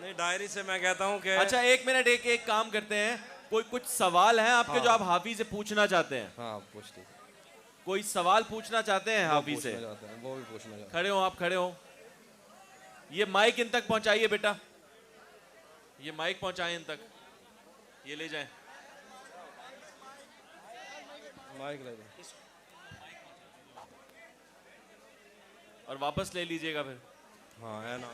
नहीं, डायरी से मैं कहता हूँ कि अच्छा एक मिनट, एक काम करते हैं, कोई कुछ सवाल हैं आपके जो आप हाफिज से पूछना चाहते हैं? हाँ पूछ लीजिए। कोई सवाल पूछना चाहते हैं वो हाफिज से? पूछना चाहते हैं, वो भी पूछना चाहते हैं। खड़े हो आप, खड़े हो। ये माइक इन तक पहुंचाइए बेटा, ये माइक पहुंचाएं इन तक, ये ले जाएं। माइक ले लो। और वापस ले लीजिएगा फिर। हाँ है ना।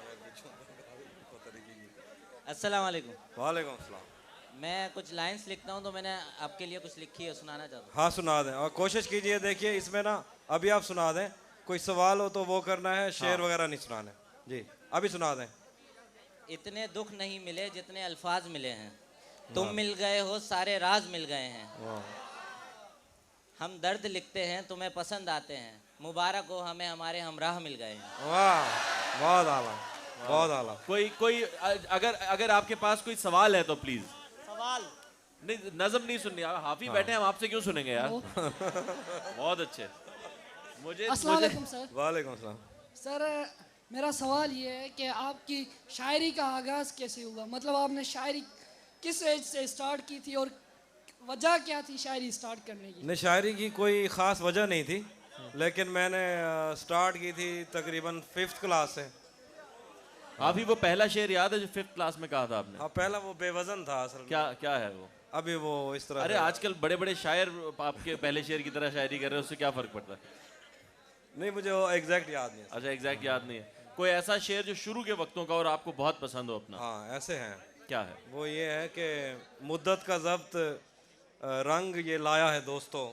अस्सलाम वालेकुम। वालेकुम अस्सलाम। मैं कुछ लाइंस लिखता हूँ तो मैंने आपके लिए कुछ लिखी है, सुनाना चाहता हूँ। हाँ सुना दें, और कोशिश कीजिए, देखिए इसमें ना अभी आप सुना दें, कोई सवाल हो तो वो करना है, शेर वगैरह नहीं सुनाने। जी अभी सुना दें। इतने दुख नहीं मिले जितने अल्फाज मिले हैं, तुम मिल गए हो सारे राज मिल गए हैं। हम दर्द लिखते हैं तुम्हें पसंद आते हैं, मुबारक हो हमें हमारे हमराह मिल गए हैं। वाह, बहुत आला, बहुत आला। कोई अगर अगर आपके पास कोई सवाल है तो प्लीज। सवाल नहीं, नज़म नहीं सुननी, हाफिज बैठे हैं, हम आपसे क्यों सुनेंगे यार। बहुत अच्छे। अस्सलाम वालेकुम सर। वालेकुम अस्सलाम। सर मेरा सवाल ये है कि आपकी शायरी का आगाज़ कैसे हुआ, मतलब आपने शायरी किस एज से स्टार्ट की थी और वजह क्या थी शायरी स्टार्ट करने की? नहीं, शायरी की कोई ख़ास वजह नहीं थी, लेकिन मैंने स्टार्ट की थी तकरीबन 5th क्लास से। अभी वो पहला शेर याद है जो 5th क्लास में कहा था आपने? हाँ पहला वो बेवजन था असल में। क्या क्या है वो? अभी वो इस तरह अरे से- आजकल बड़े बड़े शायर आपके पहले शेर की तरह शायरी कर रहे हैं, उससे क्या फर्क पड़ता है? नहीं मुझे वो एग्जैक्ट याद नहीं है। अच्छा एग्जैक्ट याद नहीं है। कोई ऐसा शेर जो शुरू के वक्तों का और आपको बहुत पसंद हो अपना? हाँ ऐसे हैं। क्या है? वो ये है कि मुद्दत का जब्त रंग ये लाया है दोस्तों,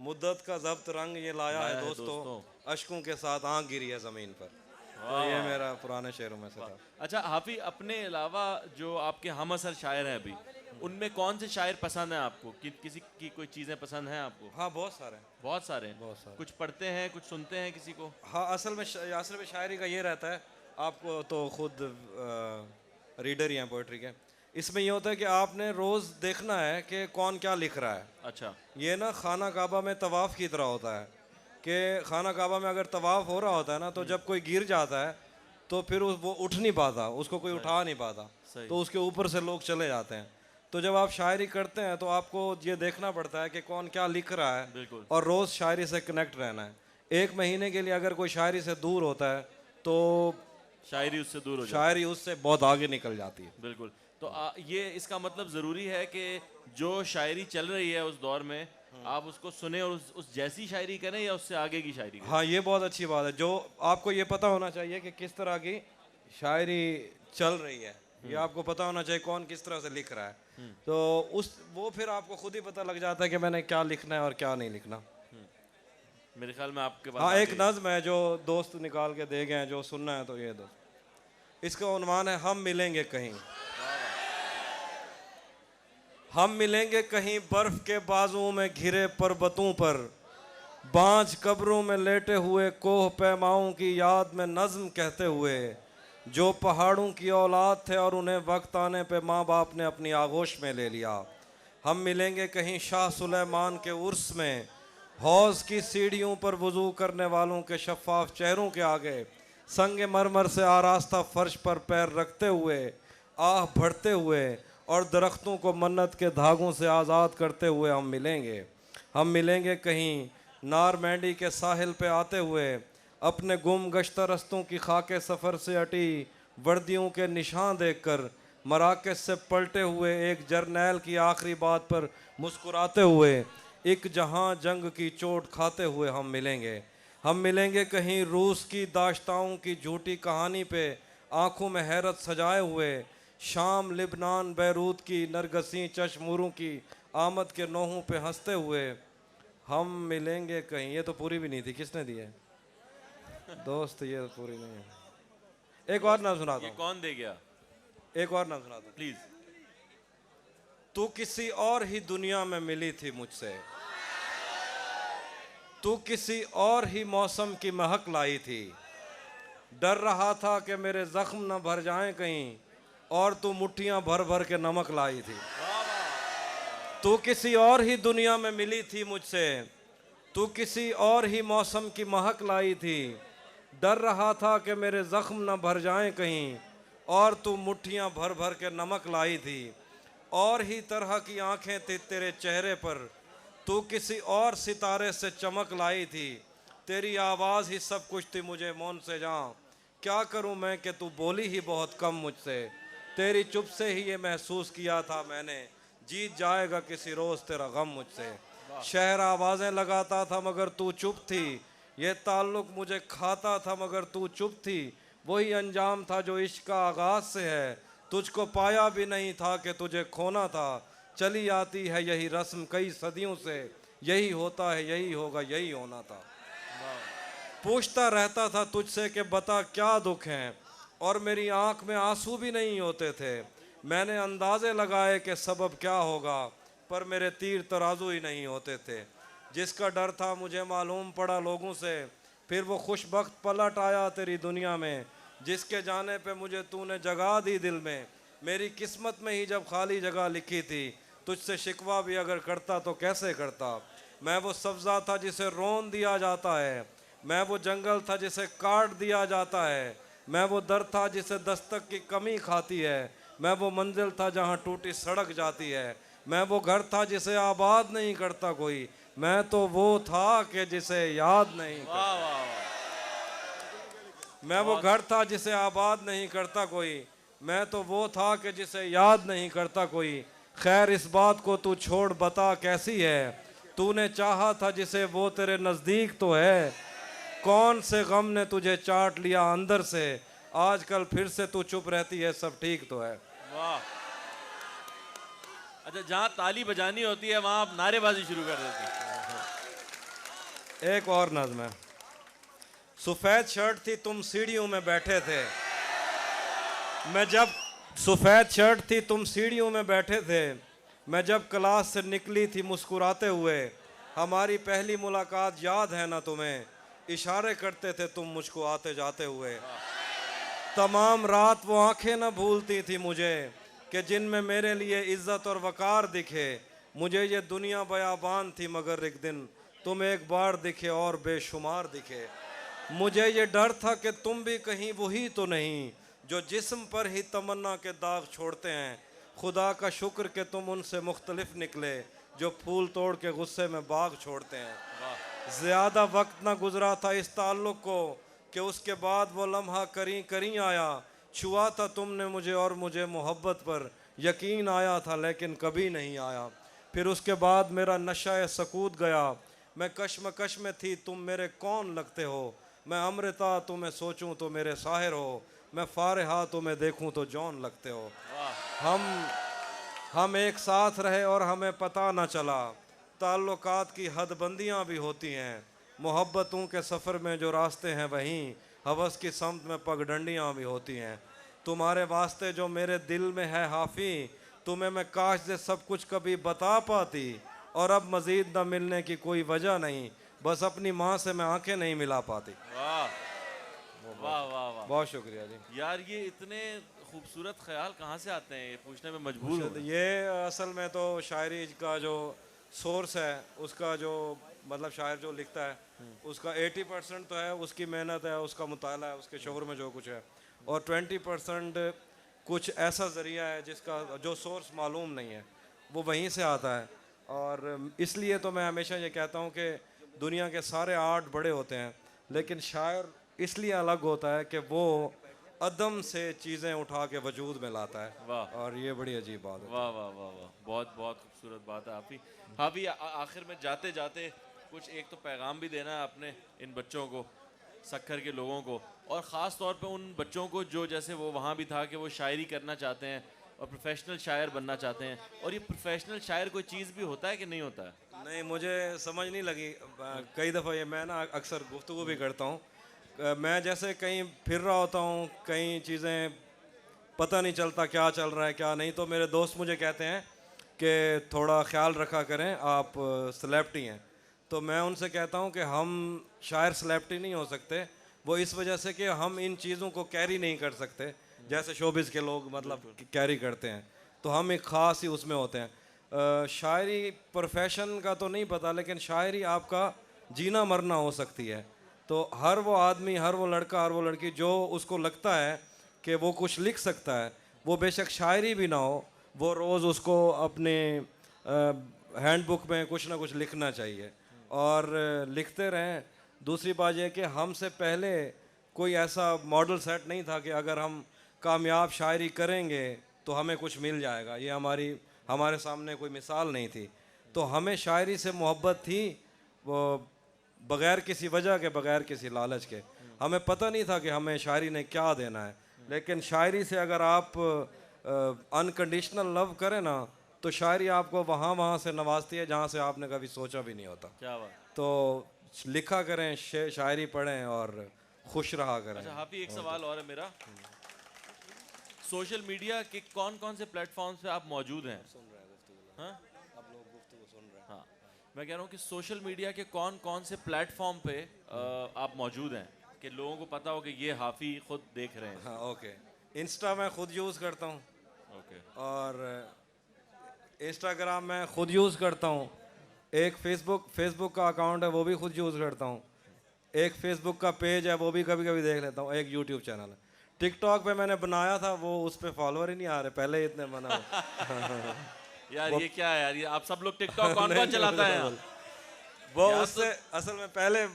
मुद्दत का जब्त रंग ये लाया है दोस्तों, अश्कों के साथ आंख गिरी है ज़मीन पर। तो ये मेरा पुराने शेरों में से था। अच्छा हाफी, अपने अलावा जो आपके हम असर शायर हैं अभी, उनमें कौन से शायर पसंद हैं आपको? किसी की कोई चीज़ें पसंद हैं आपको? हाँ बहुत सारे। बहुत सारे हैं। बहुत सारे। कुछ पढ़ते हैं, कुछ सुनते हैं किसी को? हाँ असल में शायरी का ये रहता है, आपको तो खुद रीडर ही हैं पोइट्री के, इसमें ये होता है कि आपने रोज़ देखना है कि कौन क्या लिख रहा है। अच्छा। ये ना खाना काबा में तवाफ़ की तरह होता है कि खाना काबा में अगर तवाफ़ हो रहा होता है ना, तो जब कोई गिर जाता है तो फिर वो उठ नहीं पाता, उसको कोई उठा नहीं पाता, तो उसके ऊपर से लोग चले जाते हैं। तो जब आप शायरी करते हैं तो आपको ये देखना पड़ता है कि कौन क्या लिख रहा है, बिल्कुल। और रोज़ शायरी से कनेक्ट रहना है। 1 महीने के लिए अगर कोई शायरी से दूर होता है तो शायरी उससे दूर हो जाती शायरी उससे बहुत आगे निकल जाती है। है। बिल्कुल। तो ये इसका मतलब ज़रूरी है कि जो शायरी चल रही है उस दौर में आप उसको सुने और उस जैसी शायरी करें या उससे आगे की शायरी करें? हाँ ये बहुत अच्छी बात है, जो आपको ये पता होना चाहिए कि किस तरह की शायरी चल रही है, ये आपको पता होना चाहिए कौन किस तरह से लिख रहा है। तो वो फिर आपको खुद ही पता लग जाता है कि मैंने क्या लिखना है और क्या नहीं लिखना। मेरे ख्याल में आपके पास हाँ आ एक गई। नज़्म है जो दोस्त निकाल के दे गए हैं, जो सुनना है तो ये दो। इसका उन्वान है हम मिलेंगे कहीं। हम मिलेंगे कहीं बर्फ के बाजुओं में घिरे पर्वतों पर, बांझ कब्रों में लेटे हुए कोह पैमाओं की याद में नज्म कहते हुए, जो पहाड़ों की औलाद थे और उन्हें वक्त आने पे माँ बाप ने अपनी आगोश में ले लिया। हम मिलेंगे कहीं शाह सुलेमान के उर्स में, हौज की सीढ़ियों पर वुजू करने वालों के शफाफ चेहरों के आगे, संग मरमर से आरास्ता फर्श पर पैर रखते हुए, आह भरते हुए और दरख्तों को मन्नत के धागों से आज़ाद करते हुए हम मिलेंगे। हम मिलेंगे कहीं नार मैंडी के साहिल पे आते हुए, अपने गुम गश्ता रस्तों की खाके सफ़र से अटी वर्दियों के निशान देखकर, मराकज़ से पलटे हुए एक जर्नैल की आखिरी बात पर मुस्कुराते हुए, एक जहां जंग की चोट खाते हुए हम मिलेंगे। हम मिलेंगे कहीं रूस की दाश्ताओं की झूठी कहानी पे आंखों में हैरत सजाए हुए, शाम लिबनान बैरूत की नरगसी चश्मूरों की आमद के नोहों पे हंसते हुए हम मिलेंगे कहीं। ये तो पूरी भी नहीं थी, किसने दी है दोस्त? ये तो पूरी नहीं है। एक और नाम सुनाता ये हूँ, कौन दे गया? एक और नाम सुनाता हूँ। प्लीज। तू किसी और ही दुनिया में मिली थी मुझसे, तू किसी और ही मौसम की महक लाई थी। डर रहा था कि मेरे जख्म न भर जाएं कहीं, और तू मुट्ठियां भर भर के नमक लाई थी। तू किसी और ही दुनिया में मिली थी मुझसे, तू किसी और ही मौसम की महक लाई थी। डर रहा था कि मेरे जख्म न भर जाएं कहीं, और तू मुट्ठियां भर भर के नमक लाई थी। और ही तरह की आंखें थी तेरे चेहरे पर, तू किसी और सितारे से चमक लाई थी। तेरी आवाज़ ही सब कुछ थी मुझे मौन से जां, क्या करूं मैं कि तू बोली ही बहुत कम मुझसे। तेरी चुप से ही ये महसूस किया था मैंने, जीत जाएगा किसी रोज़ तेरा गम मुझसे। शहर आवाज़ें लगाता था मगर तू चुप थी, ये ताल्लुक़ मुझे खाता था मगर तू चुप थी। वही अंजाम था जो इश्क का आगाज़ से है, तुझको पाया भी नहीं था कि तुझे खोना था। चली आती है यही रस्म कई सदियों से, यही होता है यही होगा यही होना था। पूछता रहता था तुझसे कि बता क्या दुख हैं, और मेरी आंख में आंसू भी नहीं होते थे। मैंने अंदाजे लगाए कि सबब क्या होगा, पर मेरे तीर तराजू ही नहीं होते थे। जिसका डर था मुझे मालूम पड़ा लोगों से, फिर वो खुशबख्त पलट आया तेरी दुनिया में। जिसके जाने पे मुझे तूने जगह दी दिल में, मेरी किस्मत में ही जब खाली जगह लिखी थी। तुझसे शिकवा भी अगर करता तो कैसे करता। मैं वो सब्ज़ा था जिसे रोन दिया जाता है, मैं वो जंगल था जिसे काट दिया जाता है। मैं वो दर था जिसे दस्तक की कमी खाती है, मैं वो मंजिल था जहाँ टूटी सड़क जाती है। मैं वो घर था जिसे आबाद नहीं करता कोई, मैं तो वो था कि जिसे याद नहीं करता। वाह वाह वाह। मैं वो घर था जिसे आबाद नहीं करता कोई, मैं तो वो था कि जिसे याद नहीं करता कोई। खैर इस बात को तू छोड़ बता कैसी है, तूने चाहा था जिसे वो तेरे नज़दीक तो है। कौन से गम ने तुझे चाट लिया अंदर से, आजकल फिर से तू चुप रहती है सब ठीक तो है। वाह। अच्छा, जहाँ ताली बजानी होती है वहाँ आप नारेबाजी शुरू कर देते हैं। एक और नज़्म है। सफ़ेद शर्ट थी तुम सीढ़ियों में बैठे थे, मैं जब सफ़ेद शर्ट थी तुम सीढ़ियों में बैठे थे। मैं जब क्लास से निकली थी मुस्कुराते हुए, हमारी पहली मुलाकात याद है ना तुम्हें, इशारे करते थे तुम मुझको आते जाते हुए। तमाम रात वो आंखें न भूलती थी मुझे, कि जिनमें मेरे लिए इज्जत और वकार दिखे। मुझे ये दुनिया बयाबान थी मगर एक दिन तुम एक बार दिखे और बेशुमार दिखे। मुझे ये डर था कि तुम भी कहीं वही तो नहीं, जो जिस्म पर ही तमन्ना के दाग छोड़ते हैं। खुदा का शुक्र कि तुम उनसे मुख्तलिफ निकले, जो फूल तोड़ के गुस्से में बाग छोड़ते हैं। ज़्यादा वक्त ना गुजरा था इस ताल्लुक़ को, कि उसके बाद वो लम्हा करीं करीं आया। छुआ था तुमने मुझे और मुझे मोहब्बत पर यकीन आया था, लेकिन कभी नहीं आया। फिर उसके बाद मेरा नशा सकूत गया, मैं कश्मकश में थी तुम मेरे कौन लगते हो। मैं अमृता तुम्हें सोचूं तो मेरे साहिर हो, मैं फारिहा तुम्हें देखूं तो जौन लगते हो। हम एक साथ रहे और हमें पता न चला, ताल्लुकात की हदबंदियाँ भी होती हैं। मोहब्बतों के सफ़र में जो रास्ते हैं वहीं हवस की समत में पगडंडियाँ भी होती हैं। तुम्हारे वास्ते जो मेरे दिल में है हाफी, तुम्हें मैं काश से सब कुछ कभी बता पाती। और अब मज़ीद न मिलने की कोई वजह नहीं, बस अपनी माँ से मैं आंखें नहीं मिला पाती। वाह वाह वाह वाह। बहुत शुक्रिया जी। यार ये इतने खूबसूरत ख्याल कहाँ से आते हैं, ये पूछने में मजबूर हूँ। ये असल में तो शायरी का जो सोर्स है, उसका जो मतलब शायर जो लिखता है उसका 80% तो है उसकी मेहनत है, उसका मुताला है, उसके शोर में जो कुछ है, और 20% कुछ ऐसा ज़रिया है जिसका जो सोर्स मालूम नहीं है, वो वहीं से आता है। और इसलिए तो मैं हमेशा ये कहता हूँ कि दुनिया के सारे आर्ट बड़े होते हैं, लेकिन शायर इसलिए अलग होता है कि वो अदम से चीज़ें उठा के वजूद में लाता है। वाह। और ये बड़ी अजीब बात है। वाह वाह वाह वाह, बहुत बहुत खूबसूरत बात है आपकी। हाफी, आखिर में जाते जाते कुछ एक तो पैगाम भी देना है अपने इन बच्चों को, सक्खर के लोगों को, और ख़ास तौर पे उन बच्चों को जो जैसे वो वहाँ भी था कि वो शायरी करना चाहते हैं और प्रोफेशनल शायर बनना चाहते हैं। और ये प्रोफेशनल शायर कोई चीज़ भी होता है कि नहीं होता है? नहीं, मुझे समझ नहीं लगी। कई दफ़ा ये मैं ना अक्सर गुफ्तगू भी करता हूँ। मैं जैसे कहीं फिर रहा होता हूँ, कई चीज़ें पता नहीं चलता क्या चल रहा है क्या नहीं, तो मेरे दोस्त मुझे कहते हैं कि थोड़ा ख्याल रखा करें, आप सेलेब्रिटी हैं। तो मैं उनसे कहता हूँ कि हम शायर सेलेब्रिटी नहीं हो सकते, वो इस वजह से कि हम इन चीज़ों को कैरी नहीं कर सकते जैसे शोबिज़ के लोग मतलब कैरी करते हैं। तो हम एक ख़ास ही उसमें होते हैं। शायरी प्रोफेशन का तो नहीं पता, लेकिन शायरी आपका जीना मरना हो सकती है। तो हर वो आदमी, हर वो लड़का, हर वो लड़की जो उसको लगता है कि वो कुछ लिख सकता है, वो बेशक शायरी भी ना हो, वो रोज़ उसको अपने हैंडबुक में कुछ ना कुछ लिखना चाहिए और लिखते रहें। दूसरी बात यह कि हमसे पहले कोई ऐसा मॉडल सेट नहीं था कि अगर हम कामयाब शायरी करेंगे तो हमें कुछ मिल जाएगा। ये हमारे सामने कोई मिसाल नहीं थी। तो हमें शायरी से मोहब्बत थी, वो बग़ैर किसी वजह के, बग़ैर किसी लालच के। हमें पता नहीं था कि हमें शायरी ने क्या देना है, लेकिन शायरी से अगर आप अनकंडीशनल लव करें ना, तो शायरी आपको वहाँ वहाँ से नवाजती है जहाँ से आपने कभी सोचा भी नहीं होता। क्या बात। तो लिखा करें, शायरी पढ़ें और खुश रहा करें। अच्छा हाफी, एक सवाल और है मेरा। सोशल मीडिया के कौन कौन से प्लेटफॉर्म्स पे आप मौजूद हैं? हाँ? हाँ, मैं कह रहा हूँ कि सोशल मीडिया के कौन कौन से प्लेटफॉर्म पे आप मौजूद हैं कि लोगों को पता हो कि ये हाफी खुद देख रहे हैं? हाँ, ओके। इंस्टा मैं खुद यूज़ करता हूँ ओके। और इंस्टाग्राम मैं खुद यूज़ करता हूँ। एक फेसबुक का अकाउंट है, वो भी खुद यूज़ करता हूँ। एक फेसबुक का पेज है, वो भी कभी कभी देख लेता हूँ। एक यूट्यूब चैनल है। टिकटॉक पे मैंने बनाया था, वो उस पर फॉलोअर ही नहीं आ रहे, पहले ही इतने बना यार ये क्या है यार, ये आप सब लोग टिकटॉक कौन कौन चलाता है यहाँ? वो यार उससे असल में पहले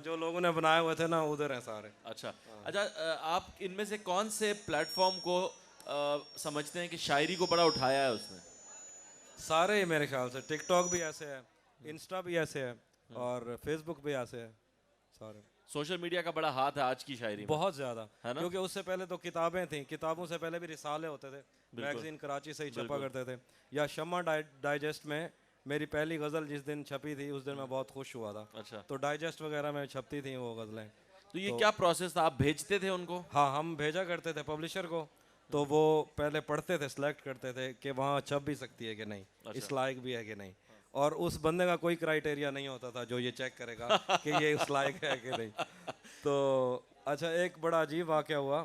जो लोगों ने बनाए हुए थे ना, उधर हैं सारे। अच्छा अच्छा, आप इनमें से कौन से प्लेटफॉर्म को समझते हैं कि शायरी को बड़ा उठाया है उसने? सारे ही मेरे ख्याल से। टिकटॉक भी ऐसे है, इंस्टा भी ऐसे है और फेसबुक भी ऐसे है सारे। सोशल मीडिया का बड़ा हाथ है आज की शायरी में। बहुत ज़्यादा, है ना? क्योंकि उससे पहले तो किताबें थी, किताबों से पहले भी रिसाले होते थे, मैगजीन कराची से ही छपा करते थे। या शम्मा डाइजेस्ट में मेरी पहली गज़ल जिस दिन छपी थी, उस दिन मैं बहुत खुश हुआ था। अच्छा, तो डाइजेस्ट वगैरह में छपती थी वो गज़लें। तो ये क्या प्रोसेस था, आप भेजते थे उनको? हाँ, हम भेजा करते थे पब्लिशर को, तो वो पहले पढ़ते थे, सिलेक्ट करते थे कि वहाँ छप भी सकती है कि नहीं, इस लायक भी है कि नहीं। और उस बंदे का कोई क्राइटेरिया नहीं होता था जो ये चेक करेगा कि ये उस लायक है कि नहीं। तो अच्छा, एक बड़ा अजीब वाक़या हुआ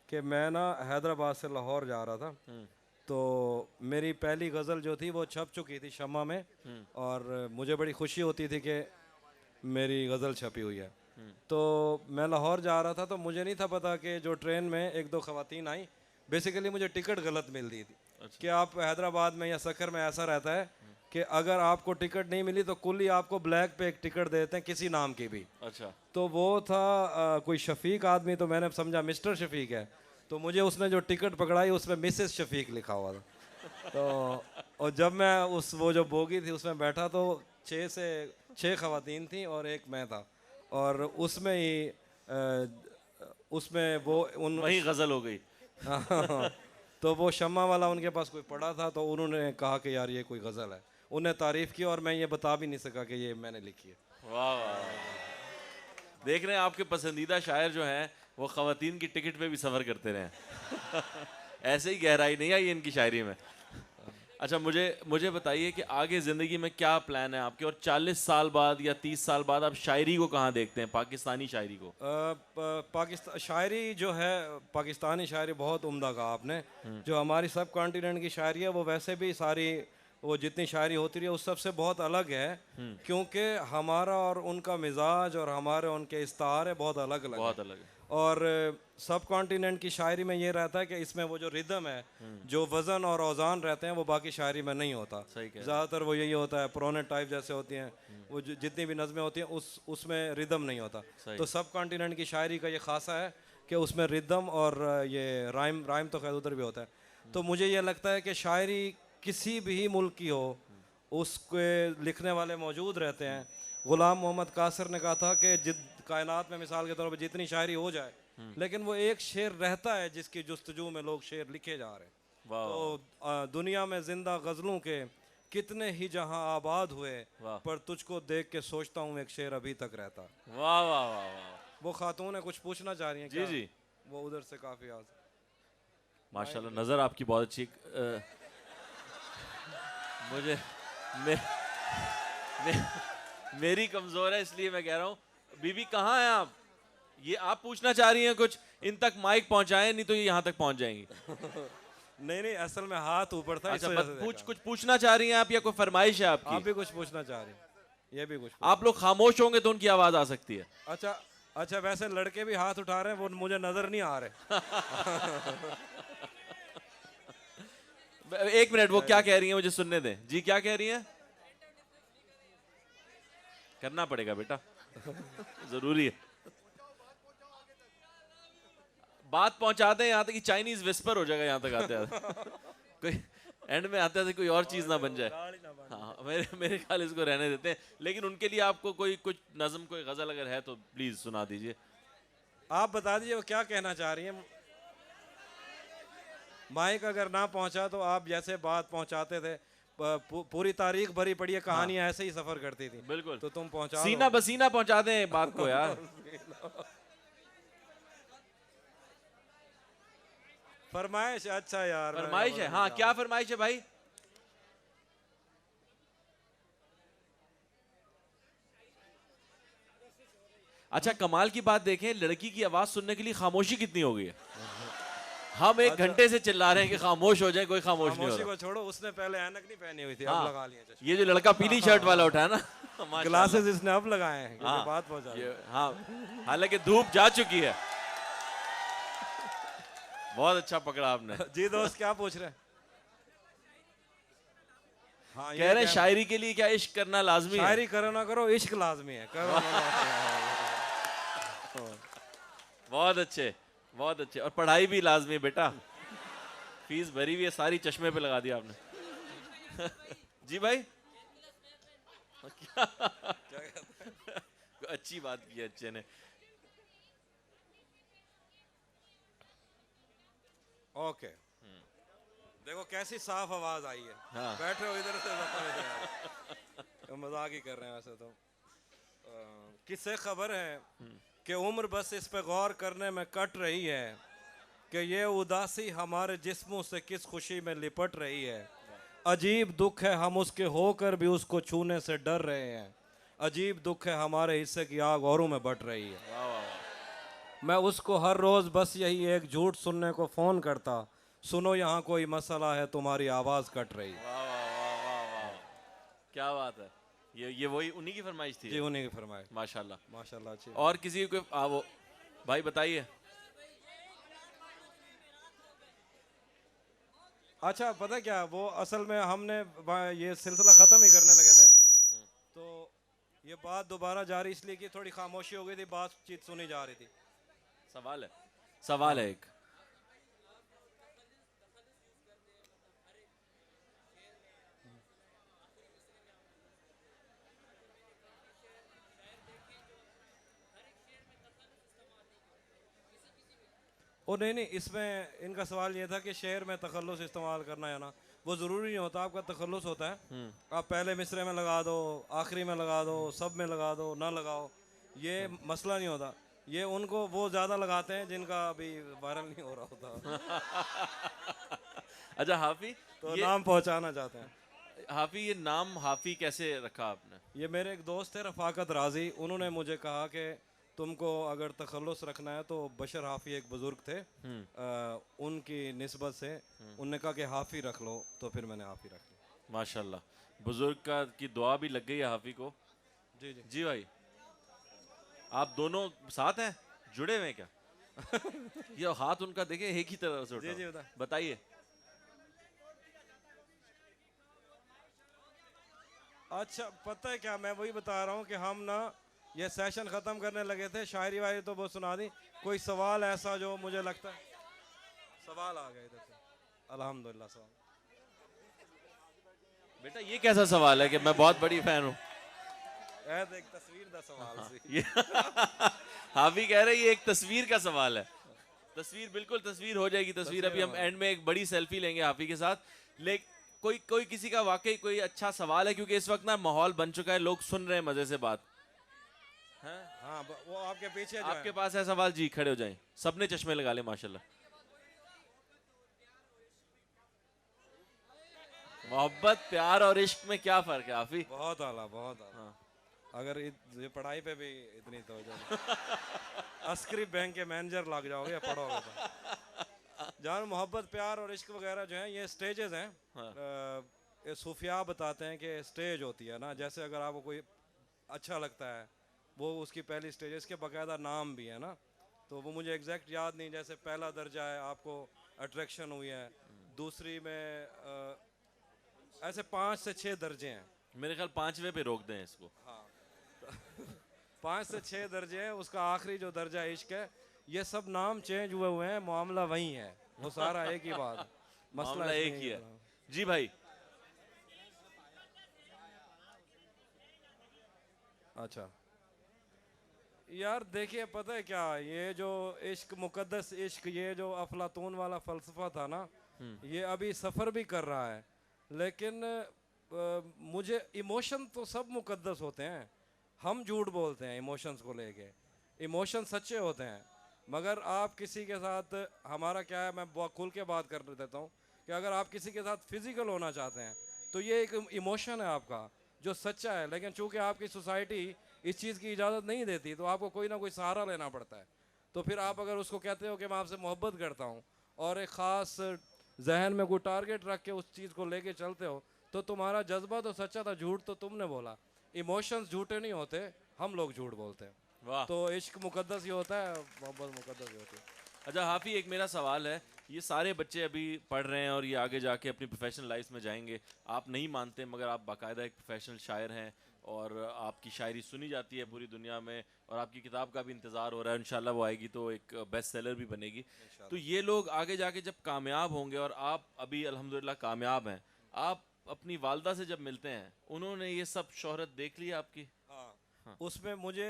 कि मैं ना हैदराबाद से लाहौर जा रहा था, तो मेरी पहली गज़ल जो थी वो छप चुकी थी शम्मा में, और मुझे बड़ी खुशी होती थी कि मेरी गज़ल छपी हुई है। तो मैं लाहौर जा रहा था, तो मुझे नहीं था पता कि जो ट्रेन में एक दो ख़वातीन आई, बेसिकली मुझे टिकट गलत मिल रही थी। कि आप हैदराबाद में या सखर में ऐसा रहता है कि अगर आपको टिकट नहीं मिली तो कुल ही आपको ब्लैक पे एक टिकट देते हैं किसी नाम की भी। अच्छा, तो वो था कोई शफीक आदमी, तो मैंने समझा मिस्टर शफीक है, तो मुझे उसने जो टिकट पकड़ाई उसमें मिसेस शफीक लिखा हुआ था। तो और जब मैं वो जो बोगी थी उसमें बैठा, तो 6 ख़वातीन थी और एक मैं था, और उसमें ही उसमें वो वही गजल हो गई। तो वो शम्मा वाला उनके पास कोई पड़ा था, तो उन्होंने कहा कि यार ये कोई गज़ल है। उन्हें तारीफ़ की और मैं ये बता भी नहीं सका कि ये मैंने लिखी है। वाह वाह, देख रहे हैं आपके पसंदीदा शायर जो हैं वो ख़वातीन की टिकट पे भी सफ़र करते रहे। ऐसे ही गहराई नहीं आई इनकी शायरी में। अच्छा, मुझे बताइए कि आगे ज़िंदगी में क्या प्लान है आपके, और 40 साल बाद या 30 साल बाद आप शायरी को कहाँ देखते हैं, पाकिस्तानी शायरी को? पाकिस्तान शायरी जो है, पाकिस्तानी शायरी बहुत उम्दा कहा आपने। जो हमारी सब कॉन्टिनेंट की शायरी है वो वैसे भी सारी, वो जितनी शायरी होती रही है उस सबसे बहुत अलग है, क्योंकि हमारा और उनका मिजाज और हमारे उनके इस्तार है बहुत अलग अलग बहुत अलग है। और सब कॉन्टिनेंट की शायरी में ये रहता है कि इसमें वो जो रिदम है, जो वज़न और औज़ान रहते हैं, वो बाकी शायरी में नहीं होता। ज़्यादातर वो यही होता है, पुराने टाइप जैसे होती हैं वो जितनी भी नज़में होती हैं उसमें रिदम नहीं होता। तो सब कॉन्टिनेंट की शायरी का ये खासा है कि उसमें रिदम और ये राइम तो खैर उधर भी होता है। तो मुझे ये लगता है कि शायरी किसी भी मुल्क की हो, उसके लिखने वाले मौजूद रहते हैं। ग़ुलाम मोहम्मद कासर ने कहा था कि कायनात में मिसाल के तौर पर जितनी शायरी हो जाए, लेकिन वो एक शेर रहता है जिसकी जुस्तजू में लोग शेर लिखे जा रहे हैं। तो दुनिया में जिंदा गज़लों के कितने ही जहां आबाद हुए, पर तुझको देख के सोचता हूँ एक शेर अभी तक रहता। वाह वाह वाह वाह। वो खातून है, कुछ पूछना चाह रही हैं? जी जी, वो उधर से काफ़ी माशाल्लाह, नज़र आपकी बहुत अच्छी। मुझे मे, मे, मेरी कमजोर है, इसलिए मैं कह रहा हूँ। बीबी कहाँ हैं आप? ये आप पूछना चाह रही हैं कुछ? इन तक माइक पहुंचाएं, नहीं तो ये यहाँ तक पहुंच जाएंगी। नहीं नहीं, असल में हाथ ऊपर था, अच्छा, इस वजह से कुछ देखा। कुछ पूछना चाह रही हैं आप, या कोई फरमाइश है आप आपकी? भी कुछ पूछना चाह रही हैं? ये भी कुछ आप लोग खामोश होंगे तो उनकी आवाज आ सकती है। अच्छा अच्छा, वैसे लड़के भी हाथ उठा रहे हैं, वो मुझे नजर नहीं आ रहे। एक मिनट, वो क्या कह रही हैं मुझे सुनने दें। जी क्या कह रही हैं? करना पड़ेगा बेटा, जरूरी है। बात पहुंचा दें यहाँ तक कि चाइनीज विस्पर हो जाएगा यहाँ तक आते आते। कोई एंड में आते आते कोई और चीज ना बन जाए। हाँ, मेरे मेरे ख्याल इसको रहने देते हैं, लेकिन उनके लिए आपको कोई कुछ नज्म, कोई गजल अगर है तो प्लीज सुना दीजिए। आप बता दीजिए वो क्या कहना चाह रही हैं। माइक अगर ना पहुंचा तो आप जैसे बात पहुंचाते थे, पूरी तारीख भरी पड़ी है, कहानियां ऐसे ही सफर करती थी। बिल्कुल, तो तुम पहुंचा सीना दो। बसीना पहुंचा दें बात को यार। फरमाइश, अच्छा यार, फरमाइश है? हाँ, क्या फरमाइश है भाई? अच्छा, कमाल की बात देखें, लड़की की आवाज सुनने के लिए खामोशी कितनी हो गई है। हम एक घंटे से चिल्ला रहे हैं कि खामोश हो जाए, कोई खामोश नहीं हो खामोशी रहा। को छोड़ो, उसने पहले ऐनक नहीं पहनी हुई थी, हाँ, अब लगा लिया चश्मा। ये जो लड़का पीली शर्ट वाला उठा है ना, माशाल्लाह। ग्लासेस इसने अब लगाए हैं क्योंकि हाँ, बात पहुंचा दी। हाँ, हालांकि धूप जा चुकी है। बहुत अच्छा पकड़ा आपने। जी दोस्त, क्या पूछ रहे हैं? हाँ, कह रहे हैं शायरी के लिए क्या इश्क करना लाजमी है? शायरी करो ना करो, इश्क लाजमी है, करो ना बहुत अच्छे, बहुत अच्छे। और पढ़ाई भी लाजमी है बेटा, फीस भरी हुई है सारी, चश्मे पे लगा दिया आपने। जी भाई, क्या अच्छी बात की है अच्छे ने। ओके, देखो कैसी साफ आवाज आई है। हाँ। बैठे हो इधर से, तो मजाक ही कर रहे हैं वैसे तो। किससे खबर है कि उम्र बस इस पे गौर करने में कट रही है कि ये उदासी हमारे जिस्मों से किस खुशी में लिपट रही है। अजीब दुख है हम उसके होकर भी उसको छूने से डर रहे हैं। अजीब दुख है हमारे हिस्से की आग औरों में बट रही है। मैं उसको हर रोज़ बस यही एक झूठ सुनने को फ़ोन करता, सुनो यहाँ कोई मसला है तुम्हारी आवाज़ कट रही है। वाह वाह वाह वाह वाह, क्या बात है। ये वही उन्हीं की फरमाइश थी? जी, उन्हीं की फरमाइश। माशाल्लाह माशाल्लाह, अच्छी। और किसी को वो भाई बताइए। अच्छा, पता क्या, वो असल में हमने ये सिलसिला ख़त्म ही करने लगे थे, तो ये बात दोबारा जारी इसलिए कि थोड़ी खामोशी हो गई थी, बातचीत सुनी जा रही थी। सवाल है, सवाल है एक। और नहीं, इसमें इनका सवाल ये था कि शेर में तखल्लुस इस्तेमाल करना है ना, वो ज़रूरी नहीं होता। आपका तखल्लुस होता है, आप पहले मिसरे में लगा दो, आखिरी में लगा दो, सब में लगा दो, ना लगाओ, ये मसला नहीं होता। ये उनको वो ज़्यादा लगाते हैं जिनका अभी वायरल नहीं हो रहा होता। अच्छा हाफी, तो नाम पहुंचाना चाहते हैं। हाफी, ये नाम हाफी कैसे रखा आपने? ये मेरे एक दोस्त है रफ़ाकत राजी, उन्होंने मुझे कहा कि तुमको अगर तखल्लुस रखना है तो बशर हाफी एक बुजुर्ग थे, उनकी निस्बत से उनने कहा कि हाफी रख लो, तो फिर मैंने हाफी रख लिया। माशाल्लाह, बुजुर्ग का की दुआ भी लग गई है हाफी को। जी जी जी भाई, आप दोनों साथ हैं, जुड़े हुए हैं क्या? ये हाथ उनका देखे एक ही तरह से उठा। जी, बताइए। अच्छा, पता है क्या, मैं वही बता रहा हूँ कि हम ना ये सेशन ख़त्म करने लगे थे, शायरी वायरी तो वो सुना दी, कोई सवाल ऐसा जो मुझे लगता है। सवाल आ गए इधर से, अल्हम्दुलिल्लाह। सवाल बेटा ये कैसा सवाल है कि मैं बहुत बड़ी फैन हूँ? एक तस्वीर दा सवाल सी। ये हाफी कह रहे हैं ये एक तस्वीर का सवाल है। तस्वीर, बिल्कुल तस्वीर हो जाएगी। तस्वीर अभी हम एंड में एक बड़ी सेल्फी लेंगे हाफी के साथ। लेकिन कोई किसी का वाकई कोई अच्छा सवाल है, क्योंकि इस वक्त ना माहौल बन चुका है, लोग सुन रहे हैं मजे से बात। हाँ, वो आपके पीछे जो आपके है। पास है सवाल? जी खड़े हो जाएं, सबने चश्मे लगा ले माशाल्लाह। मोहब्बत प्यार और इश्क में क्या फर्क है आफी? बहुत आला, बहुत आला। अगर ये पढ़ाई पे भी इतनी तो अस्करी बैंक के मैनेजर लग जाओगे या पढ़ोगे तो। जान, मोहब्बत प्यार और इश्क वगैरह जो है ये स्टेजेस हैं। ये सूफिया बताते हैं कि स्टेज होती है ना, जैसे अगर आपको कोई अच्छा लगता है वो उसकी पहली स्टेज है, इसके बाकायदा नाम भी है ना, तो वो मुझे एग्जैक्ट याद नहीं। जैसे पहला दर्जा है आपको अट्रैक्शन हुई है, दूसरी में ऐसे 5 से 6 दर्जे हैं। मेरे ख्याल 5वें पे रोक दें इसको। 5 से 6 दर्जे हैं, उसका आखिरी जो दर्जा इश्क है, ये सब नाम चेंज हुए हैं, मामला वही है, वो सारा एक ही बात, मसला मामला एक इसमें ही है। है। जी भाई। अच्छा यार देखिए, पता है क्या, ये जो इश्क मुकद्दस इश्क, ये जो अफलातून वाला फलसफा था ना, ये अभी सफ़र भी कर रहा है, लेकिन मुझे इमोशन तो सब मुकद्दस होते हैं। हम झूठ बोलते हैं इमोशंस को लेके, इमोशन सच्चे होते हैं, मगर आप किसी के साथ, हमारा क्या है, मैं बहुत खुल के बात कर देता हूँ कि अगर आप किसी के साथ फिजिकल होना चाहते हैं तो ये एक इमोशन है आपका जो सच्चा है, लेकिन चूंकि आपकी सोसाइटी इस चीज़ की इजाज़त नहीं देती तो आपको कोई ना कोई सहारा लेना पड़ता है। तो फिर आप अगर उसको कहते हो कि मैं आपसे मोहब्बत करता हूँ और एक ख़ास जहन में कोई टारगेट रख के उस चीज़ को लेके चलते हो, तो तुम्हारा जज्बा तो सच्चा था, झूठ तो तुमने बोला। इमोशंस झूठे नहीं होते, हम लोग झूठ बोलते हैं। वाह। तो इश्क मुकद्दस ही होता है, मोहब्बत मुकद्दस ही होती है। अच्छा हाफी, एक मेरा सवाल है, ये सारे बच्चे अभी पढ़ रहे हैं और ये आगे जाके अपनी प्रोफेशनल लाइफ में जाएंगे, आप नहीं मानते मगर आप बाकायदा एक प्रोफेशनल शायर हैं और आपकी शायरी सुनी जाती है पूरी दुनिया में और आपकी किताब का भी इंतज़ार हो रहा है, इंशाल्लाह वो आएगी तो एक बेस्ट सेलर भी बनेगी। तो ये लोग आगे जाके जब कामयाब होंगे और आप अभी अल्हम्दुलिल्लाह कामयाब हैं, आप अपनी वालदा से जब मिलते हैं, उन्होंने ये सब शोहरत देख ली आपकी? हाँ। उसमें मुझे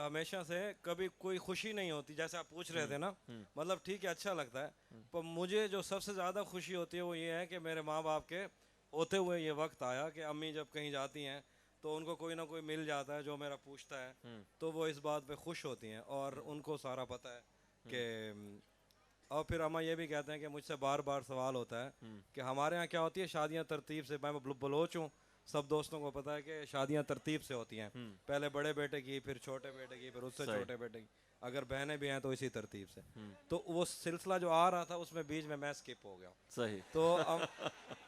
हमेशा से कभी कोई खुशी नहीं होती, जैसे आप पूछ रहे थे ना, मतलब ठीक है अच्छा लगता है, पर मुझे जो सबसे ज़्यादा खुशी होती है वो ये है कि मेरे माँ बाप के होते हुए ये वक्त आया कि अम्मी जब कहीं जाती हैं तो उनको कोई ना कोई मिल जाता है जो मेरा पूछता है, तो वो इस बात पे खुश होती हैं और उनको सारा पता है कि, और फिर अम्मा ये भी कहते हैं कि मुझसे बार बार सवाल होता है कि हमारे यहाँ क्या होती है शादियाँ तरतीब से, मैं बलोच हूँ, सब दोस्तों को पता है कि शादियां तरतीब से होती हैं, पहले बड़े बेटे की, फिर छोटे बेटे की, फिर उससे छोटे बेटे की, अगर बहनें भी हैं तो इसी तरतीब से। तो वो सिलसिला जो आ रहा था उसमें बीच में मैं स्किप हो गया। सही।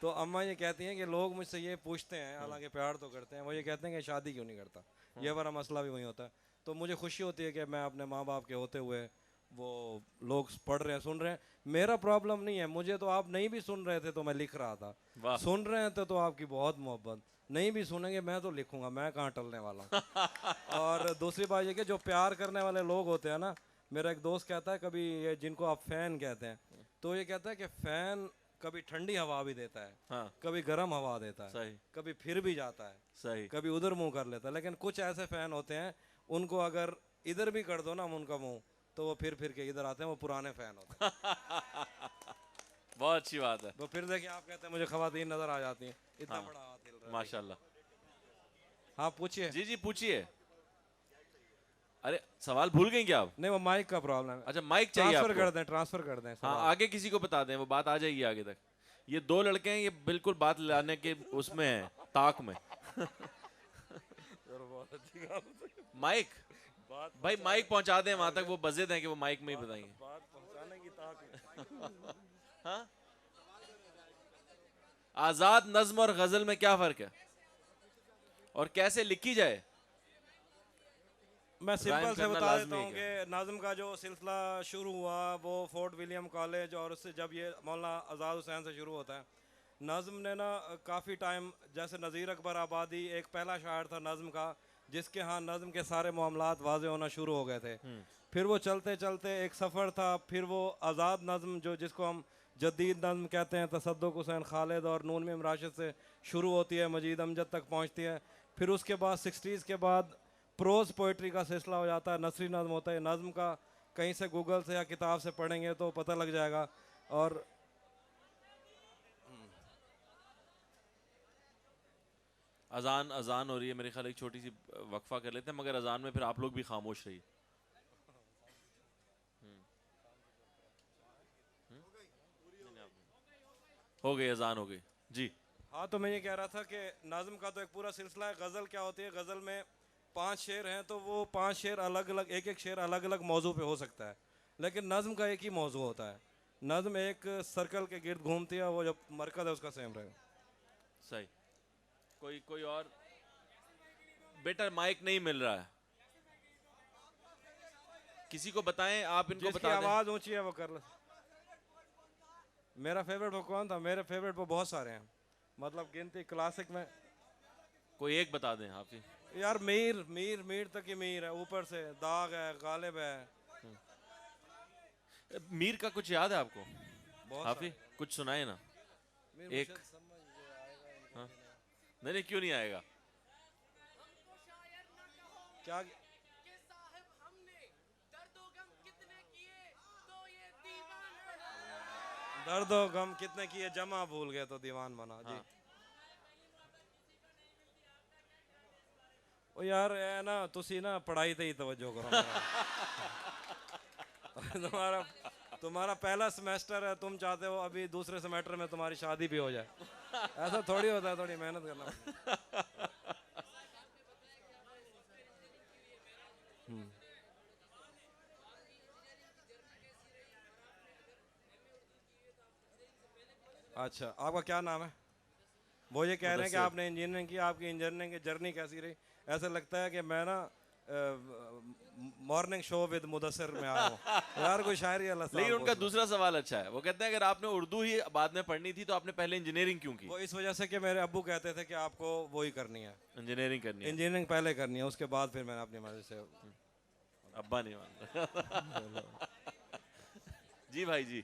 तो अम्मा ये कहती हैं कि लोग मुझसे ये पूछते हैं, हालांकि प्यार तो करते हैं, वो ये कहते हैं कि शादी क्यों नहीं करता, ये बड़ा मसला भी वही होता है। तो मुझे खुशी होती है कि मैं अपने माँ बाप के होते हुए वो लोग पढ़ रहे हैं, सुन रहे हैं। मेरा प्रॉब्लम नहीं है, मुझे तो आप नहीं भी सुन रहे थे तो मैं लिख रहा था, सुन रहे हैं तो आपकी बहुत मोहब्बत, नहीं भी सुनेंगे मैं तो लिखूंगा, मैं कहाँ टलने वाला हूँ। और दूसरी बात ये कि जो प्यार करने वाले लोग होते हैं ना, मेरा एक दोस्त कहता है कभी, ये जिनको आप फ़ैन कहते हैं, तो ये कहता है कि फ़ैन कभी ठंडी हवा भी देता है, हाँ। कभी गर्म हवा देता है, सही। कभी फिर भी जाता है, सही। कभी उधर मुंह कर लेता है, लेकिन कुछ ऐसे फ़ैन होते हैं उनको अगर इधर भी कर दो ना उनका मुंह, तो वो फिर के इधर आते हैं, वो पुराने फ़ैन होते हैं। बहुत अच्छी बात है। तो फिर देखिए आप कहते हैं मुझे ख़वातीन नज़र आ जाती हैं, इतना बड़ा हाथ हिल रहा है। माशाल्लाह। हाँ पूछिए। जी जी पूछिए। अरे सवाल भूल गए क्या आप? नहीं, वो माइक का प्रॉब्लम है। अच्छा माइक चाहिए ट्रांसफर आपको? कर दें, ट्रांसफर कर दें। हाँ आगे किसी को बता दें, वो बात आ जाएगी आगे तक। ये दो लड़के हैं, ये बिल्कुल बात लाने के उसमें है, ताक में। माइक भाई, माइक पहुंचा दें वहां तक, वो बज़ेद हैं कि वो माइक में ही बताएंगे। बात पहुंचाने की ताक। हाँ? आजाद नज्म और गजल में क्या फर्क है और कैसे लिखी जाए? मैं सिंपल राइम से करना बता लाजमी देता है हूँ क्या? कि नाज़म का जो सिलसिला शुरू हुआ वो फोर्ट विलियम कॉलेज, और उससे जब ये मौलाना आज़ाद हुसैन से शुरू होता है। नाज़म ने ना काफ़ी टाइम, जैसे नज़ीर अकबर आबादी एक पहला शायर था नाज़म का, जिसके यहाँ नज़म के सारे मामलात वाज़े होना शुरू हो गए थे। फिर वो चलते चलते एक सफ़र था, फिर वो आज़ाद नज़म जो जिसको हम जदीद नज़म कहते हैं, तसद्दुक़ हुसैन खालिद और नून मीम राशिद से शुरू होती है, मजीद अमजद तक पहुँचती है। फिर उसके बाद 60s के बाद प्रोज़ पोइट्री का सिलसिला हो जाता है, नसरी नज़म होता है। नज़म का कहीं से गूगल से या किताब से पढ़ेंगे तो पता लग जाएगा। और अजान अजान हो रही है, मेरे ख्याल एक छोटी सी वक्फा कर लेते हैं, मगर अजान में फिर आप लोग भी खामोश रहिए। हो गई अजान हो गई जी। हाँ, तो मैं ये कह रहा था कि नाज़म का तो एक पूरा सिलसिला है। गज़ल क्या होती है, गज़ल में 5 शेर हैं, तो वो 5 शेर अलग अलग, एक एक शेर अलग अलग मौजू पे हो सकता है, लेकिन नज़म का एक ही मौजू होता है। नज़म एक सर्कल के गिर्द घूमती है, वो जो मरकज़ है उसका सेम रहेगा। सही। कोई कोई और? बेटा माइक नहीं मिल रहा है, किसी को बताएं, आप इनको जिसकी बता दें। आवाज़ ऊंची है वो कर ले। मेरा फेवरेट वो कौन था? मेरे फेवरेट वो बहुत सारे हैं, मतलब गिनती क्लासिक में। कोई एक बता दें हाफी। यार मीर मीर मीर तक ही मीर है, ऊपर से दाग है, गालिब है। मीर का कुछ याद है आपको बहुत हाफी? कुछ सुनाए ना मीर एक। मुझे समझ में आएगा हाँ? नहीं नहीं, क्यों नहीं आएगा? क्या? दर्द और गम कितने किए जमा, भूल गए तो दीवान बना जी। हाँ। ओ यार है ना, तुसी ना पढ़ाई ते ही तवज्जो करो मेरा। तुम्हारा तुम्हारा पहला सेमेस्टर है, तुम चाहते हो अभी दूसरे सेमेस्टर में तुम्हारी शादी भी हो जाए। ऐसा थोड़ी होता है, थोड़ी मेहनत करना पड़ता है। अच्छा, आपका क्या नाम है? वो ये कह रहे हैं कि मुदस्सिर। आपने इंजीनियरिंग की, आपकी इंजीनियरिंग की जर्नी कैसी रही? ऐसा लगता है कि मैं ना मॉर्निंग शो विद मुदस्सिर में आया हूँ। यार कोई शायरी अल्लाह साहब लेकिन उनका पूछ लो। दूसरा सवाल अच्छा है, वो कहते हैं अगर आपने उर्दू ही बाद में पढ़नी थी तो आपने पहले इंजीनियरिंग क्यों की? वो इस वजह से कि मेरे अब्बू कहते थे कि आपको वही करनी है, इंजीनियरिंग करनी है। इंजीनियरिंग पहले करनी है, उसके बाद फिर मैंने अपनी मर्जी से। अब्बा नहीं मानता। जी भाई जी।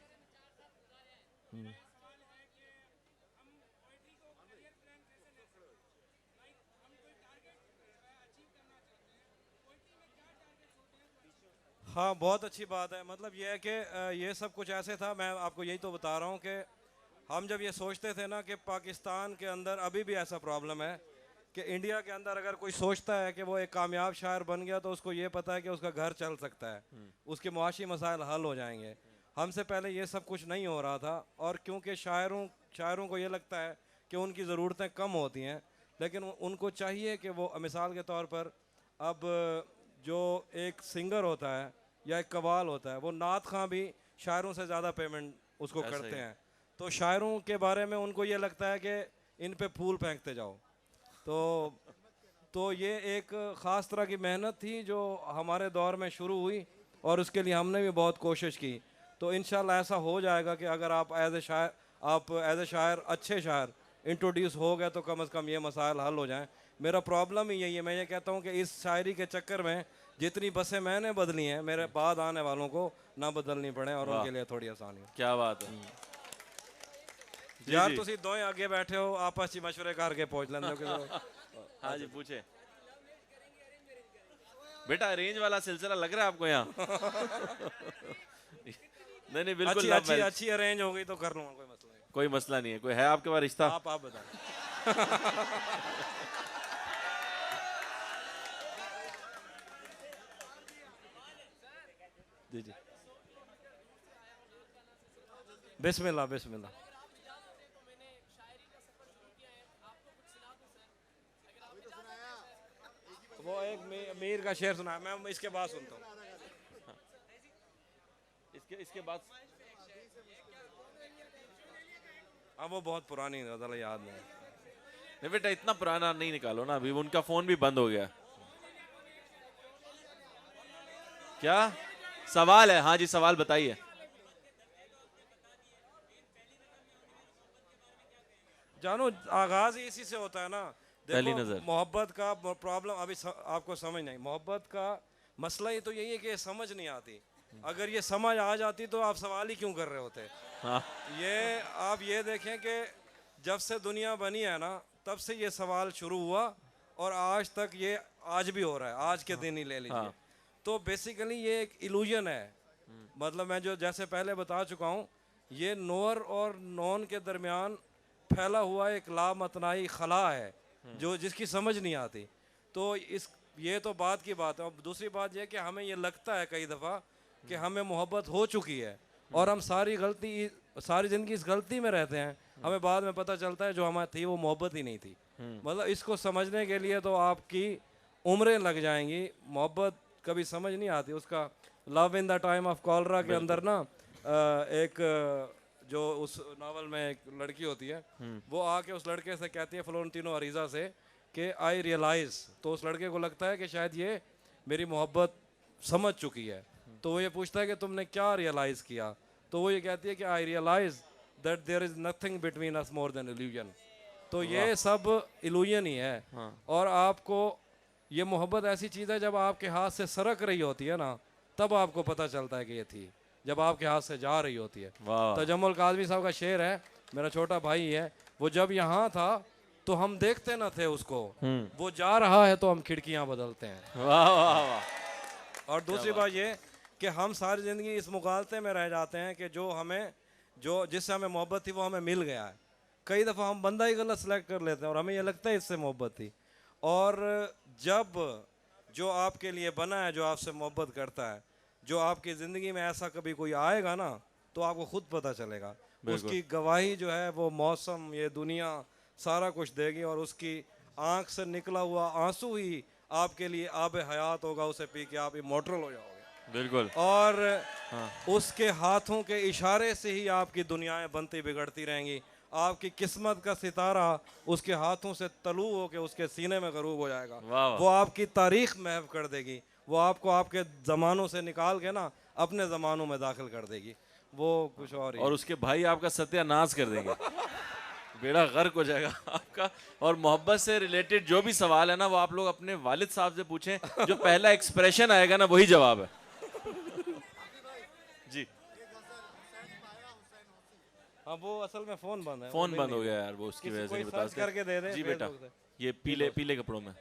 हाँ, बहुत अच्छी बात है। मतलब ये है कि ये सब कुछ ऐसे था, मैं आपको यही तो बता रहा हूँ कि हम जब ये सोचते थे ना कि पाकिस्तान के अंदर अभी भी ऐसा प्रॉब्लम है कि इंडिया के अंदर अगर कोई सोचता है कि वो एक कामयाब शायर बन गया तो उसको ये पता है कि उसका घर चल सकता है, उसके मुआशी मसाइल हल हो जाएंगे। हमसे पहले ये सब कुछ नहीं हो रहा था, और क्योंकि शायरों को ये लगता है कि उनकी ज़रूरतें कम होती हैं, लेकिन उनको चाहिए कि वो मिसाल के तौर पर अब जो एक सिंगर होता है या एक कवाल होता है, वो नात खां भी शायरों से ज़्यादा पेमेंट उसको ऐसा करते ही। हैं। तो शायरों के बारे में उनको ये लगता है कि इन पे फूल फेंकते जाओ। तो ये एक ख़ास तरह की मेहनत थी जो हमारे दौर में शुरू हुई, और उसके लिए हमने भी बहुत कोशिश की। तो इंशाल्लाह ऐसा हो जाएगा कि अगर आप एज ए शायर अच्छे शायर इंट्रोड्यूस हो गए तो कम से कम ये मसाइल हल हो जाएं। मेरा प्रॉब्लम ही यही है, मैं ये कहता हूँ कि इस शायरी के चक्कर में जितनी बसें मैंने बदली हैं, मेरे बाद आने वालों को ना बदलनी पड़े और वाह। उनके लिए थोड़ी आसानी हो। क्या बात है। जी, यार जी। तुसी दोए आगे बैठे हो, आपस में मशवरे करके पहुंच लेंदे हो कि हाँ जी पूछे। बेटा अरेंज वाला सिलसिला लग रहा है आपको यहाँ? नहीं नहीं बिल्कुल अच्छी love अच्छी marriage। अच्छी अरेंज हो गई तो कर लूँगा, कोई मसला नहीं। कोई मसला नहीं है। कोई है आपके पास रिश्ता? आप बताओ। जी जी, बिस्मिल्लाह बिस्मिल्लाह। वो एक मीर का शेर सुना, मैं इसके बाद सुनता हूँ। इसके बाद हाँ, वो बहुत पुरानी गज़ल है, याद नहीं। नहीं बेटा इतना पुराना नहीं निकालो ना, अभी उनका फोन भी बंद हो गया। क्या सवाल है? हाँ जी सवाल बताइए। जानो आगाज ही इसी से होता है ना। पहली देखो नजर। मोहब्बत का प्रॉब्लम अभी आपको समझ नहीं, मोहब्बत का मसला ही तो यही है कि ये समझ नहीं आती। अगर ये समझ आ जाती तो आप सवाल ही क्यों कर रहे होते? हाँ ये आप ये देखें कि जब से दुनिया बनी है ना, तब से ये सवाल शुरू हुआ और आज तक ये आज भी हो रहा है, आज के दिन ही ले लीजिए। हाँ। तो बेसिकली ये एक इल्यूजन है। मतलब मैं जो जैसे पहले बता चुका हूँ, ये नोर और नॉन के दरमियान फैला हुआ एक लामतनाई खला है जो जिसकी समझ नहीं आती। तो ये तो बात की बात है। अब दूसरी बात यह कि हमें ये लगता है कई दफ़ा कि हमें मोहब्बत हो चुकी है और हम सारी ज़िंदगी इस गलती में रहते हैं। हमें बाद में पता चलता है जो हमारी थी वो मोहब्बत ही नहीं थी। मतलब इसको समझने के लिए तो आपकी उम्रें लग जाएंगी। मोहब्बत कभी समझ नहीं आती उसका। Love in the time of cholera के अंदर ना एक जो उस नावल में एक लड़की होती है, वो आके उस लड़के से कहती है फ्लोरेंटिनो अरीजा से कि आई रियलाइज़, तो उस लड़के को लगता है कि शायद ये मेरी मोहब्बत समझ चुकी है। तो वो ये पूछता है कि तुमने क्या रियलाइज़ किया, तो वो ये कहती है कि I realise that there is nothing between us more than illusion. तो ये सब इल्यूजन ही है। और आपको ये मोहब्बत ऐसी चीज़ है, जब आपके हाथ से सरक रही होती है ना, तब आपको पता चलता है कि ये थी, जब आपके हाथ से जा रही होती है। तजम्मुल काज़मी साहब का शेर है, मेरा छोटा भाई है, वो जब यहाँ था तो हम देखते न थे उसको, वो जा रहा है तो हम खिड़कियाँ बदलते हैं। वाह वाह वाह। और दूसरी बात ये कि हम सारी ज़िंदगी इस मुगालते में रह जाते हैं कि जिससे हमें मोहब्बत थी वो हमें मिल गया है। कई दफ़ा हम बंदा ही गलत सेलेक्ट कर लेते हैं और हमें ये लगता है इससे मोहब्बत थी। और जब जो आपके लिए बना है, जो आपसे मोहब्बत करता है, जो आपकी ज़िंदगी में ऐसा कभी कोई आएगा ना, तो आपको खुद पता चलेगा। उसकी गवाही जो है वो मौसम, ये दुनिया सारा कुछ देगी। और उसकी आँख से निकला हुआ आंसू ही आपके लिए आब हयात होगा, उसे पी के आप इमोर्टल हो जाओगे। बिल्कुल। और उसके हाथों के इशारे से ही आपकी दुनियाएं बनती बिगड़ती रहेंगी। आपकी किस्मत का सितारा उसके हाथों से तलू होके उसके सीने में गरूब हो जाएगा। वो आपकी तारीख महव कर देगी। वो आपको आपके ज़मानों से निकाल के ना अपने ज़मानों में दाखिल कर देगी। वो कुछ और उसके भाई आपका सत्यानाश कर देंगे, बेड़ा गर्क हो जाएगा आपका। और मोहब्बत से रिलेटेड जो भी सवाल है ना, वो आप लोग अपने वालिद साहब से पूछें। जो पहला एक्सप्रेशन आएगा ना, वही जवाब है। जी हाँ, वो असल में फ़ोन बंद है। फ़ोन बंद हो गया यार, वो उसकी वजह से नहीं बता सकते। करके दे दे। जी बेटा, ये पीले कपड़ों में।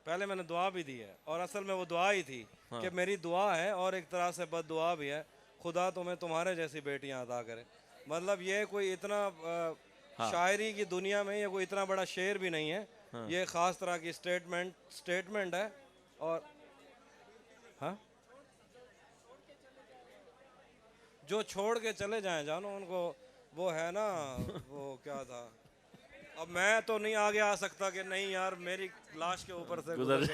पहले मैंने दुआ भी दी है, और असल में वो दुआ ही थी कि मेरी दुआ है और एक तरह से बद दुआ भी है, खुदा तुम्हें तुम्हारे जैसी बेटियां अता करे। मतलब ये कोई इतना शायरी की दुनिया में ये कोई इतना बड़ा शेर भी नहीं है। ये ख़ास तरह की स्टेटमेंट है। और हाँ, जो छोड़ के चले जाएं जानो उनको, वो है ना, वो क्या था, अब मैं तो नहीं आगे आ सकता कि नहीं यार मेरी लाश के ऊपर से गुजर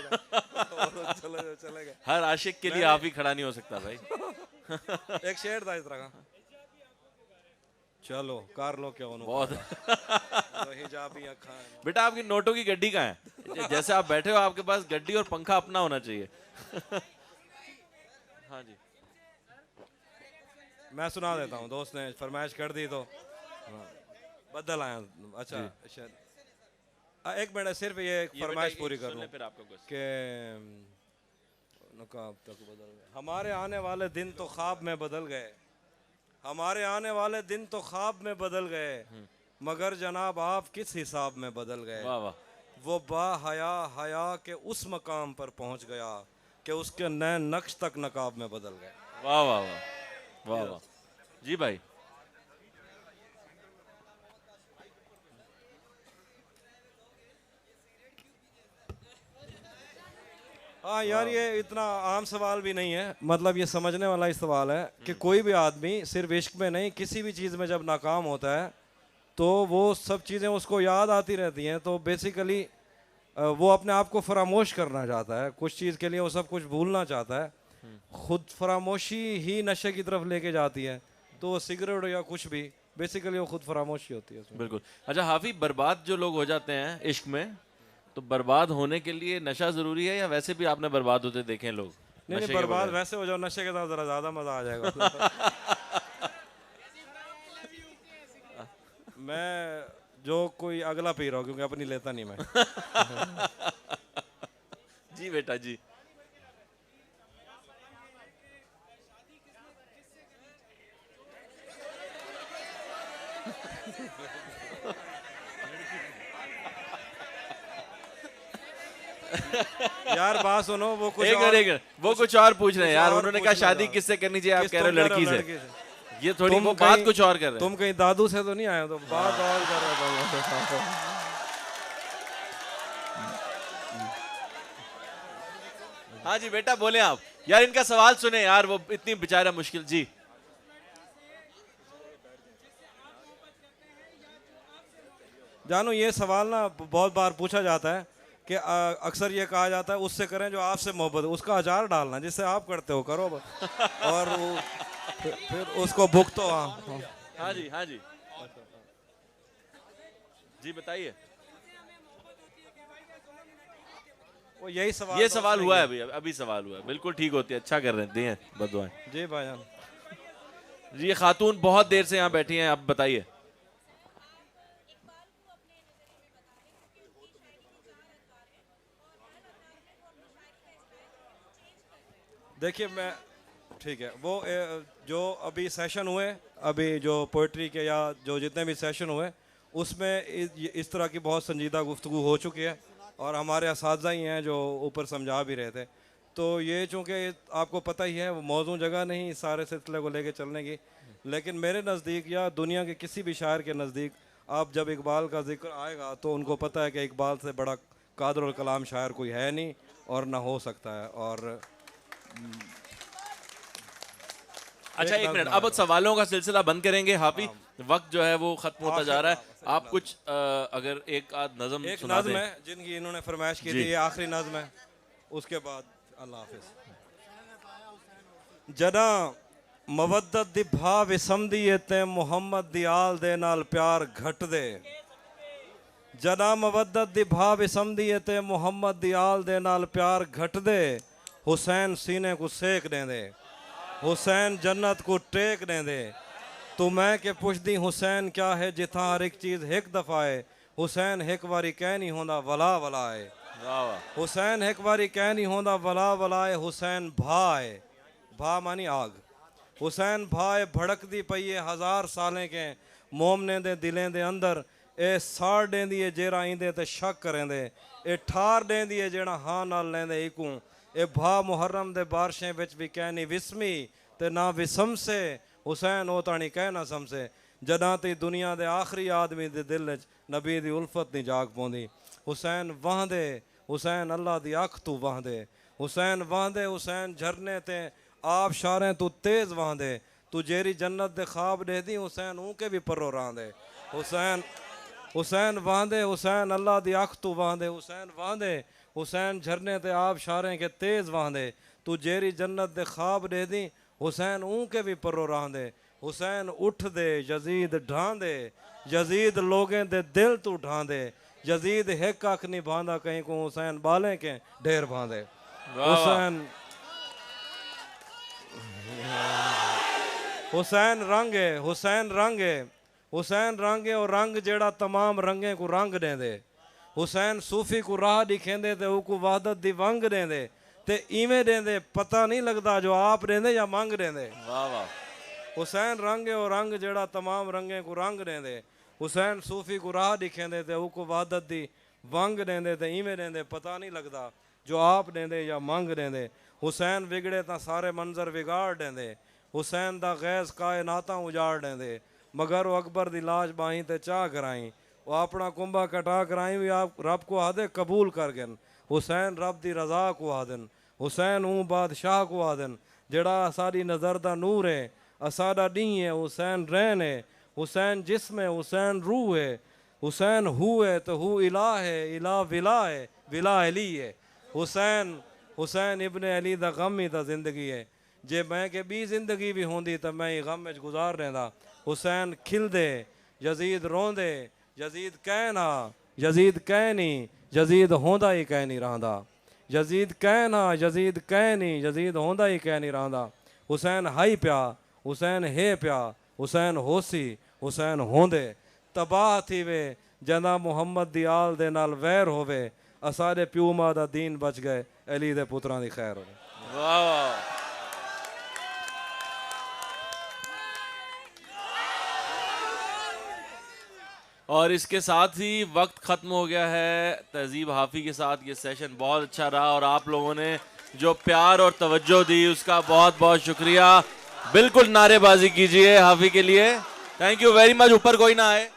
चले गए। हर आशिक के लिए आप ही खड़ा नहीं हो सकता भाई। एक शेर था इस तरह का, चलो कर लो क्या बहुत। हिजाबी अखा। बेटा आपकी नोटों की गड्डी कहाँ है? जैसे आप बैठे हो, आपके पास गड्डी और पंखा अपना होना चाहिए। हाँ जी, मैं सुना देता हूँ, दोस्त ने फरमाइश कर दी तो बदल आया। अच्छा एक मिनट, सिर्फ ये फरमाइश पूरी कर लूँ कि नकाब तक बदल गए। हमारे आने वाले दिन तो ख्वाब में बदल गए, हमारे आने वाले दिन तो ख्वाब में बदल गए, मगर जनाब आप किस हिसाब में बदल गए। वाह वाह। वो हया के उस मकाम पर पहुंच गया कि उसके नए नक्श तक नकाब में बदल गए। वाह वाह वाह वाह वाह। जी भाई, हाँ यार, ये इतना आम सवाल भी नहीं है। मतलब ये समझने वाला ही सवाल है कि कोई भी आदमी सिर्फ इश्क में नहीं, किसी भी चीज़ में जब नाकाम होता है तो वो सब चीज़ें उसको याद आती रहती हैं। तो बेसिकली वो अपने आप को फरामोश करना चाहता है, कुछ चीज़ के लिए वो सब कुछ भूलना चाहता है। खुद फरामोशी ही नशे की तरफ लेके जाती है। तो वो सिगरेट या कुछ भी, बेसिकली वो खुद फरामोशी होती है उसमें। बिल्कुल। अच्छा हाफी, बर्बाद जो लोग हो जाते हैं इश्क में, तो बर्बाद होने के लिए नशा जरूरी है या वैसे भी आपने बर्बाद होते देखे हैं लोग? नहीं, बर्बाद वैसे हो जाओ, नशे के साथ जरा ज्यादा मजा आ जाएगा। मैं जो कोई अगला पी रहा हूँ, क्योंकि अपनी लेता नहीं मैं। जी बेटा जी। यार बात सुनो, वो कुछ एक वो कुछ और पूछ रहे हैं यार। उन्होंने कहा शादी किससे करनी चाहिए, आप कह रहे हो लड़की से। ये थोड़ी वो बात कुछ और कर रहे हैं। तुम कहीं दादू से तो नहीं आए हो, तो बात और कर रहे थे। हाँ जी बेटा बोले आप यार, इनका सवाल सुने यार, वो इतनी बेचारा मुश्किल। जी जानू, ये सवाल ना बहुत बार पूछा जाता है कि अक्सर ये कहा जाता है उससे करें जो आपसे मोहब्बत है, उसका अचार डालना जिससे आप करते हो करो और वो फिर उसको भुगतो। हाँ हाँ जी, हाँ जी, जी बताइए। वो यही सवाल, ये सवाल हुआ है अभी, अभी सवाल हुआ है, बिल्कुल ठीक होती है, अच्छा कर रहे हैं, बदुआएं। जी भाईजान। जी ये खातून बहुत देर से यहाँ बैठी हैं, आप बताइए। देखिए मैं, ठीक है, वो जो अभी सेशन हुए, अभी जो पोइट्री के या जो जितने भी सेशन हुए, उसमें इस तरह की बहुत संजीदा गुफ्तगू हो चुकी है और हमारे असातिज़ा ही हैं जो ऊपर समझा भी रहे थे। तो ये चूँकि आपको पता ही है वो मौजूद जगह नहीं इस सारे सिलसिले को लेके चलने की, लेकिन मेरे नज़दीक या दुनिया के किसी भी शायर के नज़दीक आप जब इकबाल का जिक्र आएगा तो उनको पता है कि इकबाल से बड़ा कादर और कलाम शायर कोई है नहीं और ना हो सकता है। और अच्छा एक मिनट, अब सवालों का सिलसिला बंद करेंगे हाफी, वक्त जो है वो खत्म होता जा रहा है। आप कुछ अगर एक आध नज़म एक सुना नज़म दें। है जिनकी इन्होंने फरमाइश की थी, ये आखिरी नज़म है, उसके बाद अल्लाह हाफिज। जना मवद्दत दी भा विसमदी ते मुहम्मद दी आल दे नाल प्यार घट दे। जना मवद्दत दी भा विसमदी ते मुहम्मद दी आल दे नाल प्यार घट दे। हुसैन सीने को सेक देंदे, हुसैन जन्नत को टेक देंदे। तू मैं के पुछदी हुसैन क्या है जिथा हर एक चीज़ एक दफ़ा है। हुसैन एक बारी कह नहीं होंदा वला वला है। हुसैन एक बारी कह नहीं होंदा वला वला है। हुसैन भा है, भा मानी आग। हुसैन भा है भड़कदी पई है हज़ार सालें के मोमने दे दिलें दे अंदर। ए साड़ देंदी है जेरा इंदे ते शक करेंदे। ए ठार देंदी है जेड़ा हाँ नाल लेंदे इकू। ए भा मुहर्रम दे बारशें विच भी कहनी विस्मी ते ना विसम से। हुसैन ओ तानी कह ना समसे। जदा ती दुनिया दे आखिरी आदमी दे दिल च नबी दी उल्फत नहीं जाग पौंदी। हुसैन वहदे, हुसैन अल्लाह दी अख तू वहदे। हुसैन वहदे, हुसैन झरने ते आप शारें तू तेज वहदे। तू जेरी जन्नत दे ख्वाब दे दी हुसैन ऊके भी परो रांदे। हुसैन हुसैन वहदे, हुसैन अल्लाह दी अख तू वहदे। हुसैन वहदे, हुसैन झरने ते आप शारें के तेज वहदे। तू जेरी जन्नत दे ख्वाब दे दी हुसैन ऊके भी परो रांदे। हुसैन उठ दे यजीद ढांदे, यजीद लोगें दे दिल तू ढांदे। यजीद एक अख नहीं बांधा कहीं को हुसैन बालें के ढेर बांधे। हुसैन हुसैन रंग है, हुसैन रंग है, हुसैन रंग है और रंग जेड़ा तमाम रंगे को रंग देंदे। हुसैन सूफी को राह दिखेंदे ते उको वहदत दी वंग देंदे ते इवें देंदे पता नहीं लगता जो आप देंदे या मंग देंदे। वाह वाह। हुसैन रंग है और रंग जेड़ा तमाम रंगे को रंग देंदे। हुसैन सूफी को राह दिखेंदे ते उको वहदत दी वंग देंदे ते इवें देंदे पता नहीं लगता जो आप देंदे या मंग देंदे। हुसैन विगड़े तां सारे मंजर विगाड़ देंदे। हुसैन दा गैस कायनातां उजाड़ देंदे। मगर वो अकबर दी लाश बाहीं ते चाह कराई। वो अपना कुंभा कटा कराई भी आप रब को आदे कबूल कर गन। हुसैन रब दी रजा को आदन। हुसैन ऊँ बादशाह को आदन जड़ा सारी नज़र दा नूर है। असादा डी है हुसैन रैन है। हुसैन जिस्म है, हुसैन रूह है। हुसैन हु है तो हु इला है, इला विला है, विला अली है। हुसैन हुसैन इब्ने अली दा गम ही दा जिंदगी है। जे मैं के बी जिंदगी भी होंदी तो मैं गम में गुजार रहा। हुसैन खिलदे, यजीद रोंदे, यजीद कहना, यजीद कह नहीं, यजीद होंदा ही कह नहीं रहा। यजीद कहना, यजीद कह नहीं, यजीद होंदा ही कह नहीं रहा। हुसैन हाई प्या, हुसैन हे प्या, हुसैन होसी, हुसैन होंदे। तबाह थी वे जना मुहम्मद दी आल दे नाल वैर होवे। असारे प्यू मां दा दीन बच गए, अली दे पुत्रां दी खैर होवे। वाह वाह। और इसके साथ ही वक्त ख़त्म हो गया है। तहजीब हाफी के साथ ये सेशन बहुत अच्छा रहा और आप लोगों ने जो प्यार और तवज्जो दी उसका बहुत बहुत शुक्रिया। बिल्कुल नारेबाजी कीजिए हाफी के लिए। Thank you very much. ऊपर कोई ना आए।